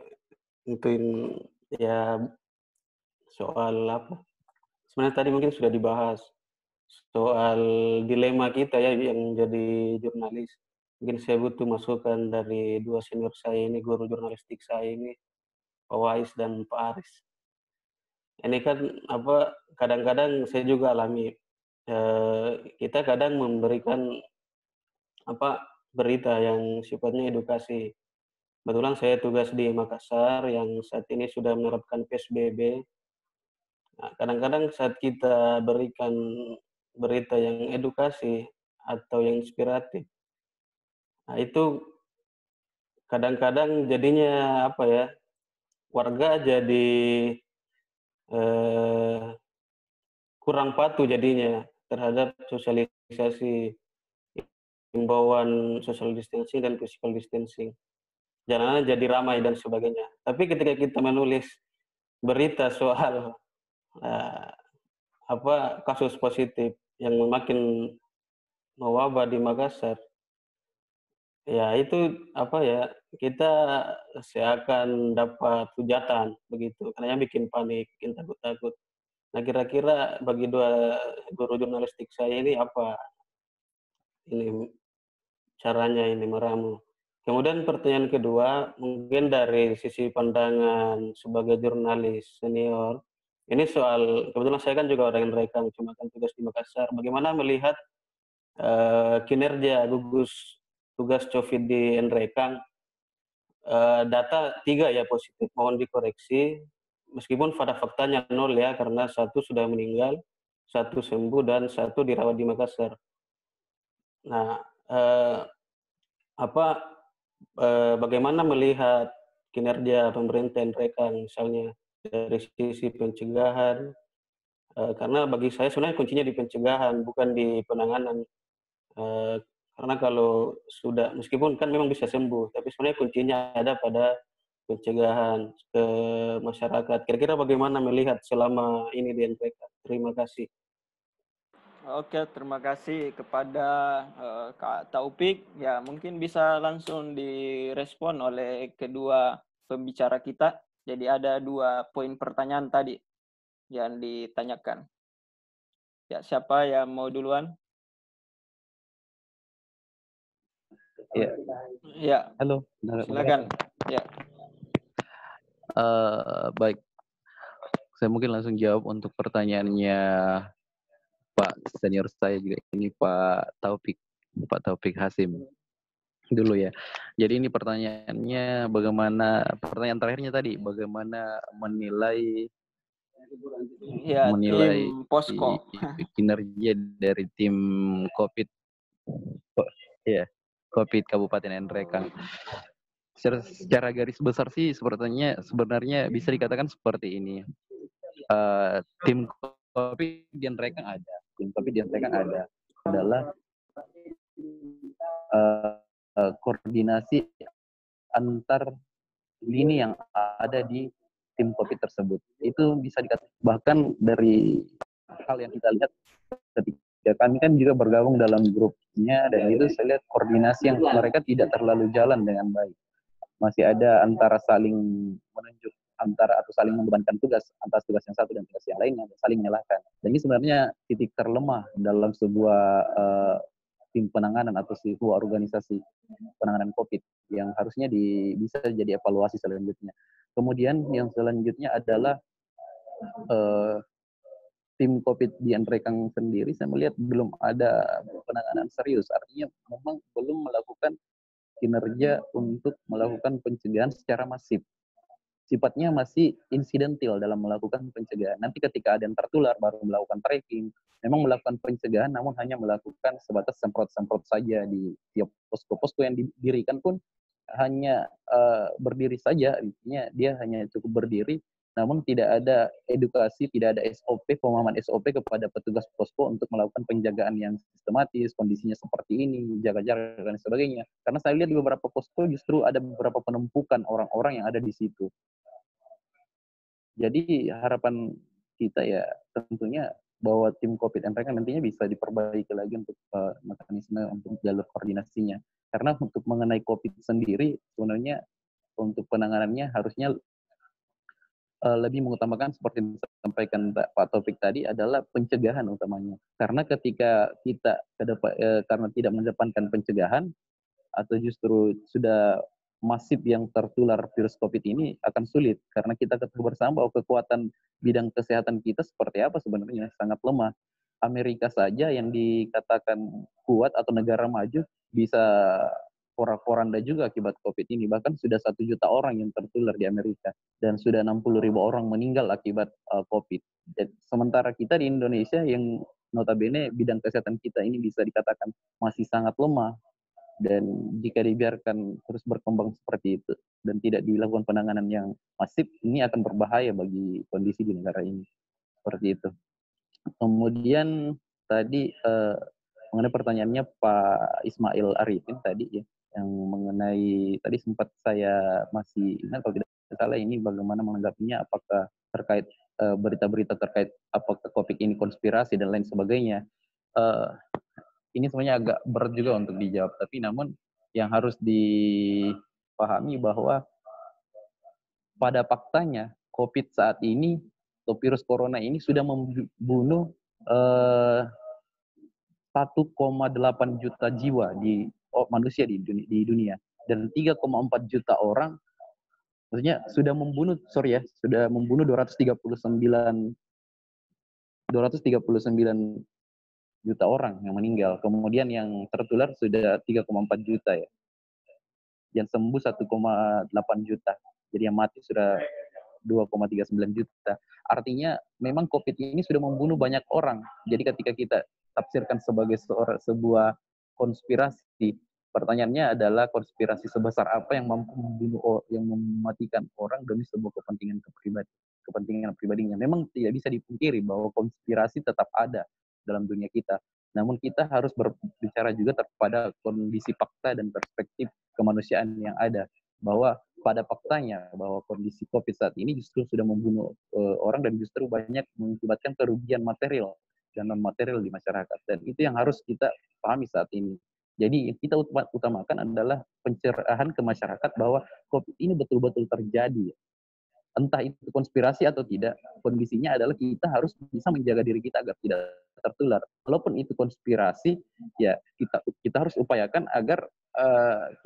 ya soal apa? Sebenarnya tadi mungkin sudah dibahas soal dilema kita ya yang jadi jurnalis. Mungkin saya butuh masukan dari dua senior saya ini, guru jurnalistik saya ini, Pak Wais dan Pak Aris. Ini kan kadang-kadang saya juga alami, kita kadang memberikan berita yang sifatnya edukasi. Kebetulan saya tugas di Makassar yang saat ini sudah menerapkan PSBB. Nah, kadang-kadang saat kita berikan berita yang edukasi atau yang inspiratif, nah itu kadang-kadang jadinya warga jadi kurang patuh jadinya terhadap sosialisasi himbauan social distancing dan physical distancing. Jalanan jadi ramai dan sebagainya. Tapi ketika kita menulis berita soal kasus positif yang makin mewabah di Makassar, ya itu kita seakan dapat hujatan begitu, karena bikin panik, bikin takut-takut. Nah, kira-kira bagi dua guru jurnalistik saya ini apa ini caranya ini meramu? Kemudian pertanyaan kedua, mungkin dari sisi pandangan sebagai jurnalis senior, Ini soal, kebetulan saya kan juga orang Nrekang, cuma kan tugas di Makassar. Bagaimana melihat kinerja gugus tugas COVID di Nrekang? Data 3 ya positif, mohon dikoreksi. Meskipun pada faktanya 0 ya, karena 1 sudah meninggal, 1 sembuh, dan 1 dirawat di Makassar. Nah, bagaimana melihat kinerja pemerintah Nrekang, misalnya dari sisi pencegahan, karena bagi saya sebenarnya kuncinya di pencegahan, bukan di penanganan. Karena kalau sudah, meskipun kan memang bisa sembuh, tapi sebenarnya kuncinya ada pada pencegahan ke masyarakat. Kira-kira bagaimana melihat selama ini di Nrekang? Terima kasih. Oke, terima kasih kepada Kak Taufik. Ya, mungkin bisa langsung direspon oleh kedua pembicara kita. Jadi ada 2 poin pertanyaan tadi yang ditanyakan. Ya, siapa yang mau duluan? Ya. Ya. Halo. Silakan. Ya. Baik. Saya mungkin langsung jawab untuk pertanyaannya Pak senior saya juga, ini Pak Taufik Hasim dulu ya. Jadi ini pertanyaannya pertanyaan terakhirnya tadi, bagaimana menilai tim Posko kinerja dari tim COVID Kabupaten Nrekang. Secara garis besar sih sebenarnya bisa dikatakan seperti ini. Tim COVID di Nrekang ada. Tim COVID di Nrekang adalah koordinasi antar lini yang ada di tim COVID tersebut. Itu bisa dikatakan, bahkan dari hal yang kita lihat ketika kami kan juga bergabung dalam grupnya, dan itu saya lihat koordinasi yang mereka tidak terlalu jalan dengan baik. Masih ada antara saling menunjuk atau saling membebankan tugas antara tugas yang satu dan tugas yang lainnya, saling menyalahkan. Dan ini sebenarnya titik terlemah dalam sebuah tim penanganan atau sebuah organisasi penanganan COVID yang harusnya bisa jadi evaluasi selanjutnya. Kemudian yang selanjutnya adalah tim COVID di Nrekang sendiri, saya melihat belum ada penanganan serius. Artinya memang belum melakukan kinerja untuk melakukan pencegahan secara masif. Sifatnya masih insidental dalam melakukan pencegahan. Nanti ketika ada yang tertular baru melakukan tracking. Memang melakukan pencegahan namun hanya melakukan sebatas semprot-semprot saja di tiap posko-posko yang didirikan pun hanya berdiri saja. Intinya dia hanya cukup berdiri, namun tidak ada edukasi, tidak ada SOP, pemahaman SOP kepada petugas posko untuk melakukan penjagaan yang sistematis, kondisinya seperti ini, jaga jarak dan sebagainya. Karena saya lihat di beberapa posko justru ada beberapa penumpukan orang-orang yang ada di situ. Jadi harapan kita ya tentunya bahwa tim COVID Nrekang nantinya bisa diperbaiki lagi untuk mekanisme untuk jalur koordinasinya. Karena untuk mengenai COVID sendiri sebenarnya untuk penanganannya harusnya lebih mengutamakan seperti yang disampaikan Pak Taufik tadi adalah pencegahan utamanya. Karena ketika kita karena tidak mengedepankan pencegahan atau justru sudah masif yang tertular virus COVID ini akan sulit, karena kita ketahui bersama bahwa kekuatan bidang kesehatan kita seperti apa sebenarnya sangat lemah. Amerika saja yang dikatakan kuat atau negara maju bisa porak-poranda juga akibat COVID ini. Bahkan sudah 1 juta orang yang tertular di Amerika dan sudah 60.000 orang meninggal akibat COVID. Dan sementara kita di Indonesia yang notabene bidang kesehatan kita ini bisa dikatakan masih sangat lemah. Dan jika dibiarkan terus berkembang seperti itu dan tidak dilakukan penanganan yang masif, ini akan berbahaya bagi kondisi di negara ini. Seperti itu. Kemudian tadi mengenai pertanyaannya Pak Ismail Arifin tadi ya, yang mengenai tadi sempat saya masih ingat kalau tidak salah ini bagaimana menanggapinya, apakah terkait berita-berita terkait apakah COVID ini konspirasi dan lain sebagainya. Ini sebenarnya agak berat juga untuk dijawab, tapi namun yang harus dipahami bahwa pada faktanya COVID saat ini atau virus corona ini sudah membunuh 1,8 juta jiwa manusia di dunia dan 3,4 juta orang Maksudnya sudah membunuh 239 juta orang yang meninggal. Kemudian yang tertular sudah 3,4 juta ya. Yang sembuh 1,8 juta. Jadi yang mati sudah 2,39 juta. Artinya memang COVID ini sudah membunuh banyak orang. Jadi ketika kita tafsirkan sebagai sebuah konspirasi, pertanyaannya adalah konspirasi sebesar apa yang mampu membunuh, yang mematikan orang demi sebuah kepentingan pribadinya. Memang tidak bisa dipungkiri bahwa konspirasi tetap ada dalam dunia kita. Namun kita harus berbicara juga kepada kondisi fakta dan perspektif kemanusiaan yang ada. Bahwa pada faktanya bahwa kondisi COVID saat ini justru sudah membunuh orang dan justru banyak mengakibatkan kerugian material dan non material di masyarakat, dan itu yang harus kita pahami saat ini. Jadi yang kita utamakan adalah pencerahan ke masyarakat bahwa COVID ini betul-betul terjadi. Entah itu konspirasi atau tidak, kondisinya adalah kita harus bisa menjaga diri kita agar tidak tertular. Walaupun itu konspirasi, ya kita harus upayakan agar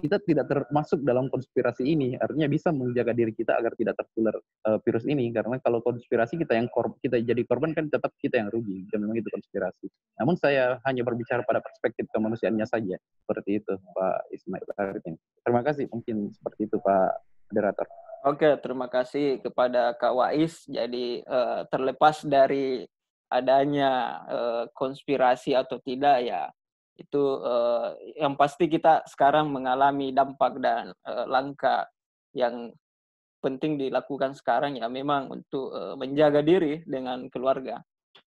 kita tidak termasuk dalam konspirasi ini. Artinya bisa menjaga diri kita agar tidak tertular virus ini. Karena kalau konspirasi kita jadi korban, kan tetap kita yang rugi. Dan memang itu konspirasi. Namun saya hanya berbicara pada perspektif kemanusiaannya saja. Seperti itu, Pak Ismail Arifin. Terima kasih. Mungkin seperti itu, Pak Moderator. Oke, terima kasih kepada Kak Wais. Jadi terlepas dari adanya konspirasi atau tidak, ya itu yang pasti kita sekarang mengalami dampak dan langkah yang penting dilakukan sekarang ya memang untuk menjaga diri dengan keluarga.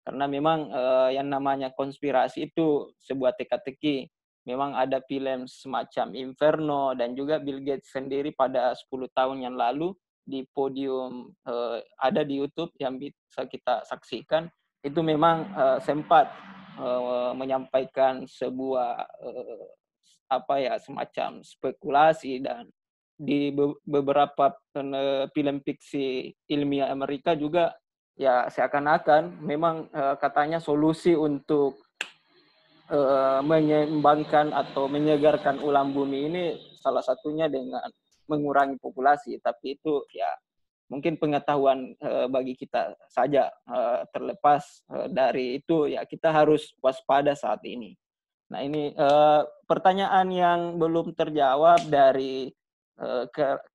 Karena memang yang namanya konspirasi itu sebuah teka-teki. Memang ada film semacam Inferno, dan juga Bill Gates sendiri pada 10 tahun yang lalu di podium ada di YouTube yang bisa kita saksikan, itu memang sempat menyampaikan sebuah semacam spekulasi, dan di beberapa film fiksi ilmiah Amerika juga ya seakan-akan memang katanya solusi untuk menyeimbangkan atau menyegarkan ulang bumi ini salah satunya dengan mengurangi populasi. Tapi itu ya mungkin pengetahuan bagi kita saja. Terlepas dari itu ya kita harus waspada saat ini. Nah ini pertanyaan yang belum terjawab dari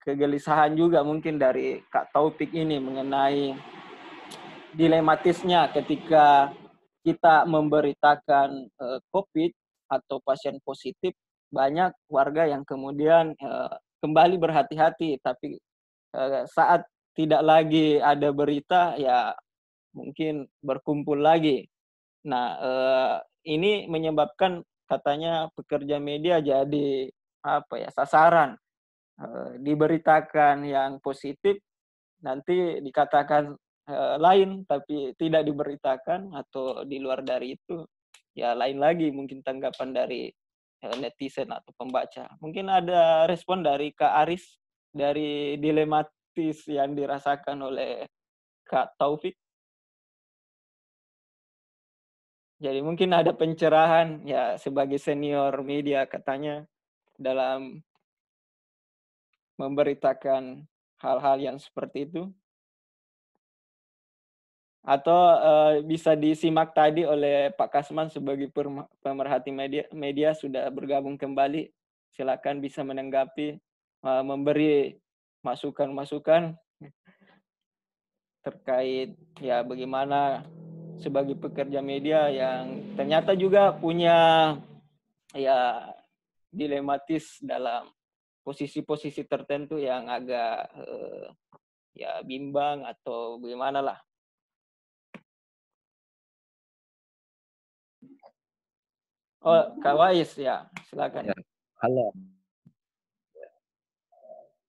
kegelisahan juga mungkin dari Kak Taufik ini mengenai dilematisnya ketika kita memberitakan COVID atau pasien positif, banyak warga yang kemudian kembali berhati-hati, tapi saat tidak lagi ada berita, ya mungkin berkumpul lagi. Nah, ini menyebabkan katanya pekerja media jadi sasaran. Diberitakan yang positif, nanti dikatakan lain tapi tidak diberitakan, atau di luar dari itu ya lain lagi mungkin tanggapan dari netizen atau pembaca. Mungkin ada respon dari Kak Aris dari dilematis yang dirasakan oleh Kak Taufik. Jadi mungkin ada pencerahan ya sebagai senior media katanya dalam memberitakan hal-hal yang seperti itu. Atau bisa disimak tadi oleh Pak Kasman sebagai pemerhati media sudah bergabung kembali. Silakan bisa menanggapi, memberi masukan-masukan terkait ya bagaimana sebagai pekerja media yang ternyata juga punya ya dilematis dalam posisi-posisi tertentu yang agak ya bimbang atau bagaimana lah. Oh, Kak Wais ya, silakan. Ya, halo.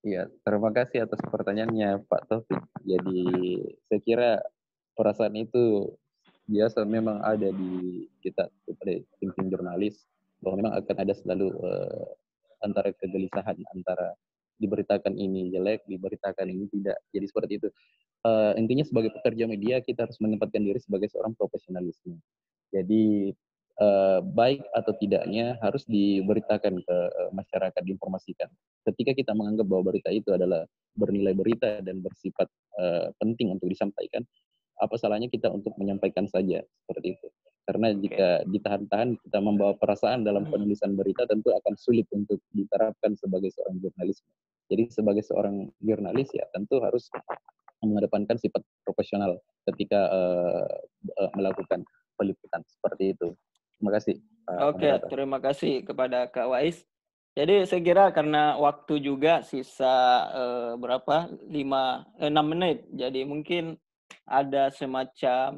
Ya, terima kasih atas pertanyaannya Pak Taufik. Jadi saya kira perasaan itu biasa memang ada di kita pada tim-tim jurnalis, bahwa memang akan ada selalu antara kegelisahan antara diberitakan ini jelek, diberitakan ini tidak. Jadi seperti itu. Intinya sebagai pekerja media kita harus menempatkan diri sebagai seorang profesionalisme. Jadi baik atau tidaknya harus diberitakan ke masyarakat, diinformasikan. Ketika kita menganggap bahwa berita itu adalah bernilai berita dan bersifat penting untuk disampaikan, apa salahnya kita untuk menyampaikan saja seperti itu. Karena jika ditahan-tahan, kita membawa perasaan dalam penulisan berita, tentu akan sulit untuk diterapkan sebagai seorang jurnalis. Jadi sebagai seorang jurnalis ya tentu harus mengedepankan sifat profesional ketika melakukan peliputan seperti itu. Terima kasih. Oke, terima kasih kepada Kak Wais. Jadi saya kira karena waktu juga sisa berapa? 6 menit. Jadi mungkin ada semacam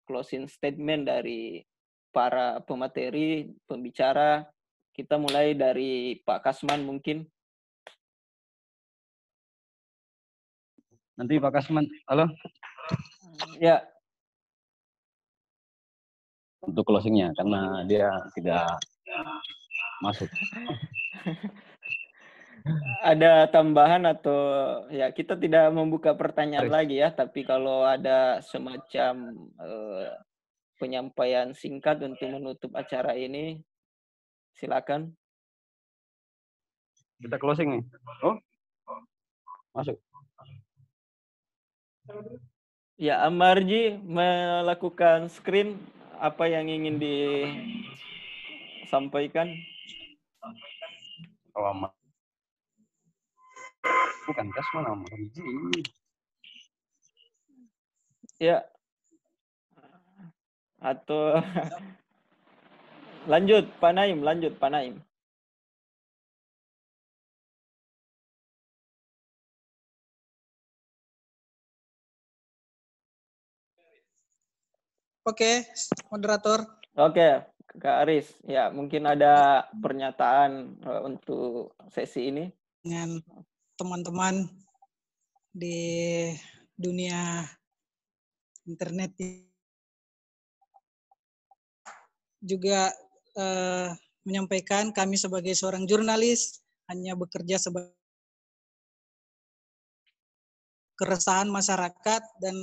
closing statement dari para pemateri, pembicara. Kita mulai dari Pak Kasman mungkin. Nanti Pak Kasman, halo? Ya. Untuk closingnya, karena dia tidak masuk. Ada tambahan atau ya kita tidak membuka pertanyaan lagi ya, tapi kalau ada semacam penyampaian singkat untuk menutup acara ini, silakan. Kita closing nih. Oh, masuk. Ya, Amarji melakukan screen, apa yang ingin disampaikan? Oh, bukan Kasman, Amarji. Ya. Atau lanjut Pak Naim, lanjut Pak Naim. Oke, moderator. Oke, Kak Aris. Ya, mungkin ada pernyataan untuk sesi ini. Dengan teman-teman di dunia internet juga menyampaikan kami sebagai seorang jurnalis hanya bekerja sebagai keresahan masyarakat dan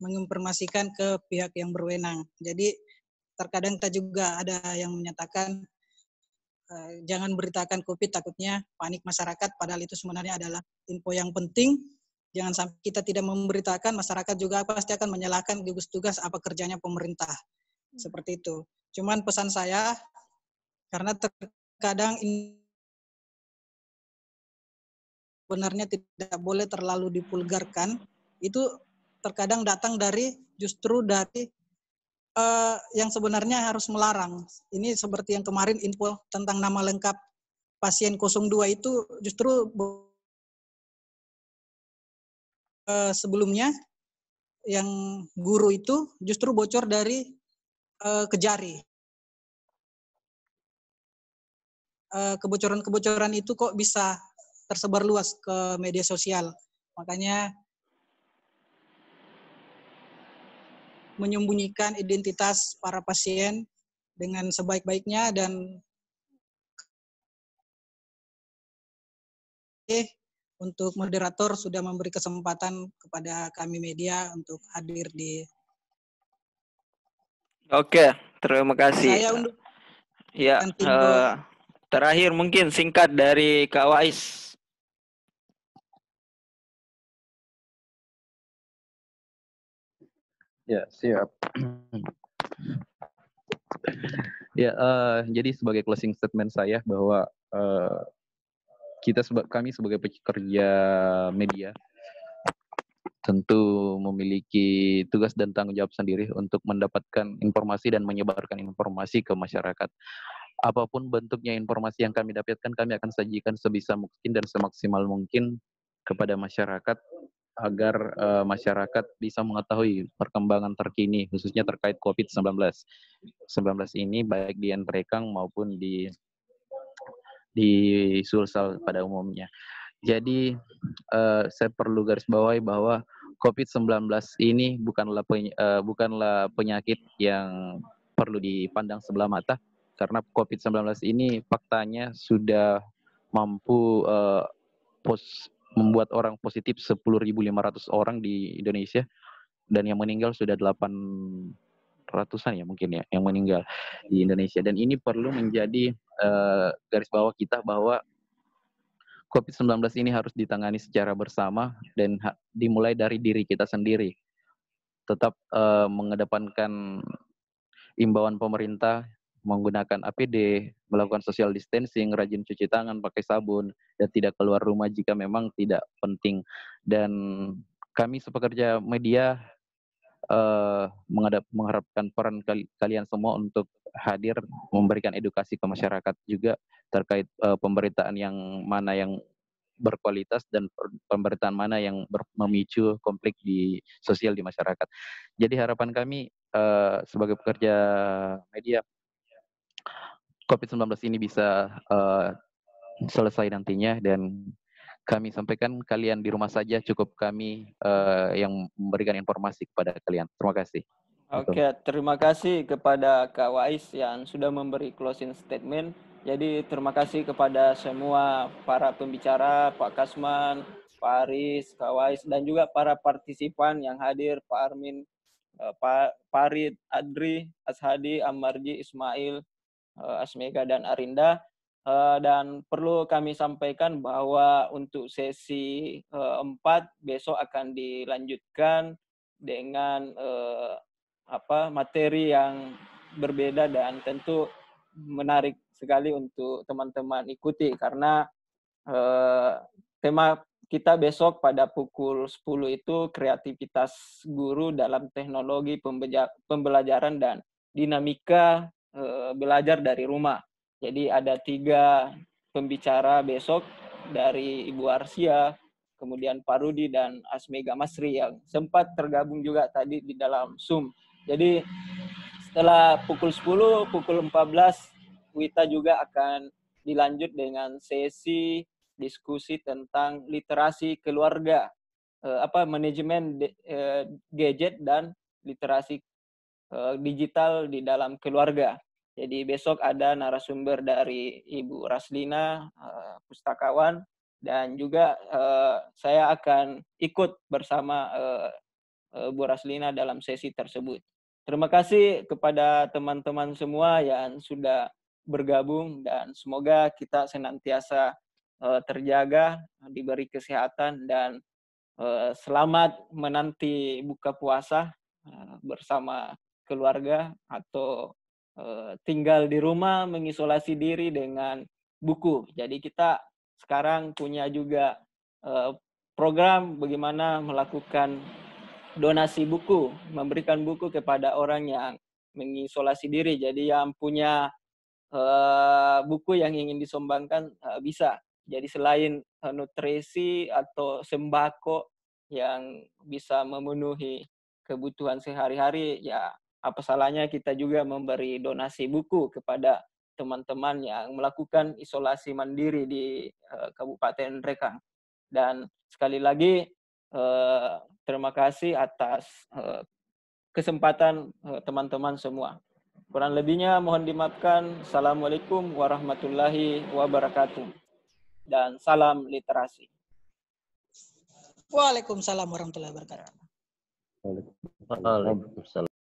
menginformasikan ke pihak yang berwenang. Jadi terkadang kita juga ada yang menyatakan jangan beritakan COVID, takutnya panik masyarakat, padahal itu sebenarnya adalah info yang penting. Jangan sampai kita tidak memberitakan, masyarakat juga pasti akan menyalahkan gugus tugas apa kerjanya pemerintah. Seperti itu. Cuman pesan saya, karena terkadang sebenarnya tidak boleh terlalu dipulgarkan, itu terkadang datang justru dari yang sebenarnya harus melarang. Ini seperti yang kemarin info tentang nama lengkap pasien 02 itu justru sebelumnya yang guru itu justru bocor dari Kejari. Kebocoran-kebocoran itu kok bisa tersebar luas ke media sosial. Makanya menyembunyikan identitas para pasien dengan sebaik-baiknya dan untuk moderator sudah memberi kesempatan kepada kami media untuk hadir di. Oke, terima kasih. Saya untuk ya, terakhir mungkin singkat dari Kak Wais. Ya, siap. Ya, jadi sebagai closing statement saya bahwa kami sebagai pekerja media tentu memiliki tugas dan tanggung jawab sendiri untuk mendapatkan informasi dan menyebarkan informasi ke masyarakat. Apapun bentuknya informasi yang kami dapatkan, kami akan sajikan sebisa mungkin dan semaksimal mungkin kepada masyarakat agar masyarakat bisa mengetahui perkembangan terkini khususnya terkait COVID-19 ini baik di Nrekang maupun di Sulsel pada umumnya. Jadi saya perlu garis bawahi bahwa COVID-19 ini bukanlah penyakit yang perlu dipandang sebelah mata, karena COVID-19 ini faktanya sudah mampu membuat orang positif 10.500 orang di Indonesia, dan yang meninggal sudah 800 ratusan ya mungkin ya yang meninggal di Indonesia, dan ini perlu menjadi garis bawah kita bahwa COVID-19 ini harus ditangani secara bersama dan dimulai dari diri kita sendiri. Tetap mengedepankan imbauan pemerintah, menggunakan APD, melakukan social distancing, rajin cuci tangan, pakai sabun, dan tidak keluar rumah jika memang tidak penting. Dan kami sepekerja media mengharapkan peran kalian semua untuk hadir memberikan edukasi ke masyarakat juga terkait pemberitaan yang mana yang berkualitas dan pemberitaan mana yang memicu konflik di sosial di masyarakat. Jadi harapan kami sebagai pekerja media, COVID-19 ini bisa selesai nantinya, dan kami sampaikan kalian di rumah saja, cukup kami yang memberikan informasi kepada kalian. Terima kasih. Oke, terima kasih kepada Kak Wais yang sudah memberi closing statement. Jadi terima kasih kepada semua para pembicara, Pak Kasman, Pak Aris, Kak Wais, dan juga para partisipan yang hadir, Pak Armin, Pak Farid, Adri, Ashadi, Amarji, Ismail, Asmega, dan Arinda. Dan perlu kami sampaikan bahwa untuk sesi 4 besok akan dilanjutkan dengan materi yang berbeda dan tentu menarik sekali untuk teman-teman ikuti, karena tema kita besok pada pukul 10 itu kreativitas guru dalam teknologi pembelajaran dan dinamika belajar dari rumah. Jadi ada 3 pembicara besok, dari Ibu Arsia, kemudian Pak Rudi dan Asmega Masri yang sempat tergabung juga tadi di dalam Zoom. Jadi setelah pukul 10, pukul 14, Wita juga akan dilanjut dengan sesi diskusi tentang literasi keluarga, manajemen gadget dan literasi digital di dalam keluarga. Jadi besok ada narasumber dari Ibu Raslina, pustakawan, dan juga saya akan ikut bersama Bu Raslina dalam sesi tersebut. Terima kasih kepada teman-teman semua yang sudah bergabung, dan semoga kita senantiasa terjaga, diberi kesehatan, dan selamat menanti buka puasa bersama keluarga atau tinggal di rumah mengisolasi diri dengan buku. Jadi kita sekarang punya juga program bagaimana melakukan donasi buku, memberikan buku kepada orang yang mengisolasi diri. Jadi yang punya buku yang ingin disumbangkan bisa. Jadi selain nutrisi atau sembako yang bisa memenuhi kebutuhan sehari-hari, ya apa salahnya kita juga memberi donasi buku kepada teman-teman yang melakukan isolasi mandiri di Kabupaten Rekang. Dan sekali lagi terima kasih atas kesempatan teman-teman semua. Kurang lebihnya mohon dimaafkan. Assalamualaikum warahmatullahi wabarakatuh. Dan salam literasi. Waalaikumsalam warahmatullahi wabarakatuh. Waalaikumsalam.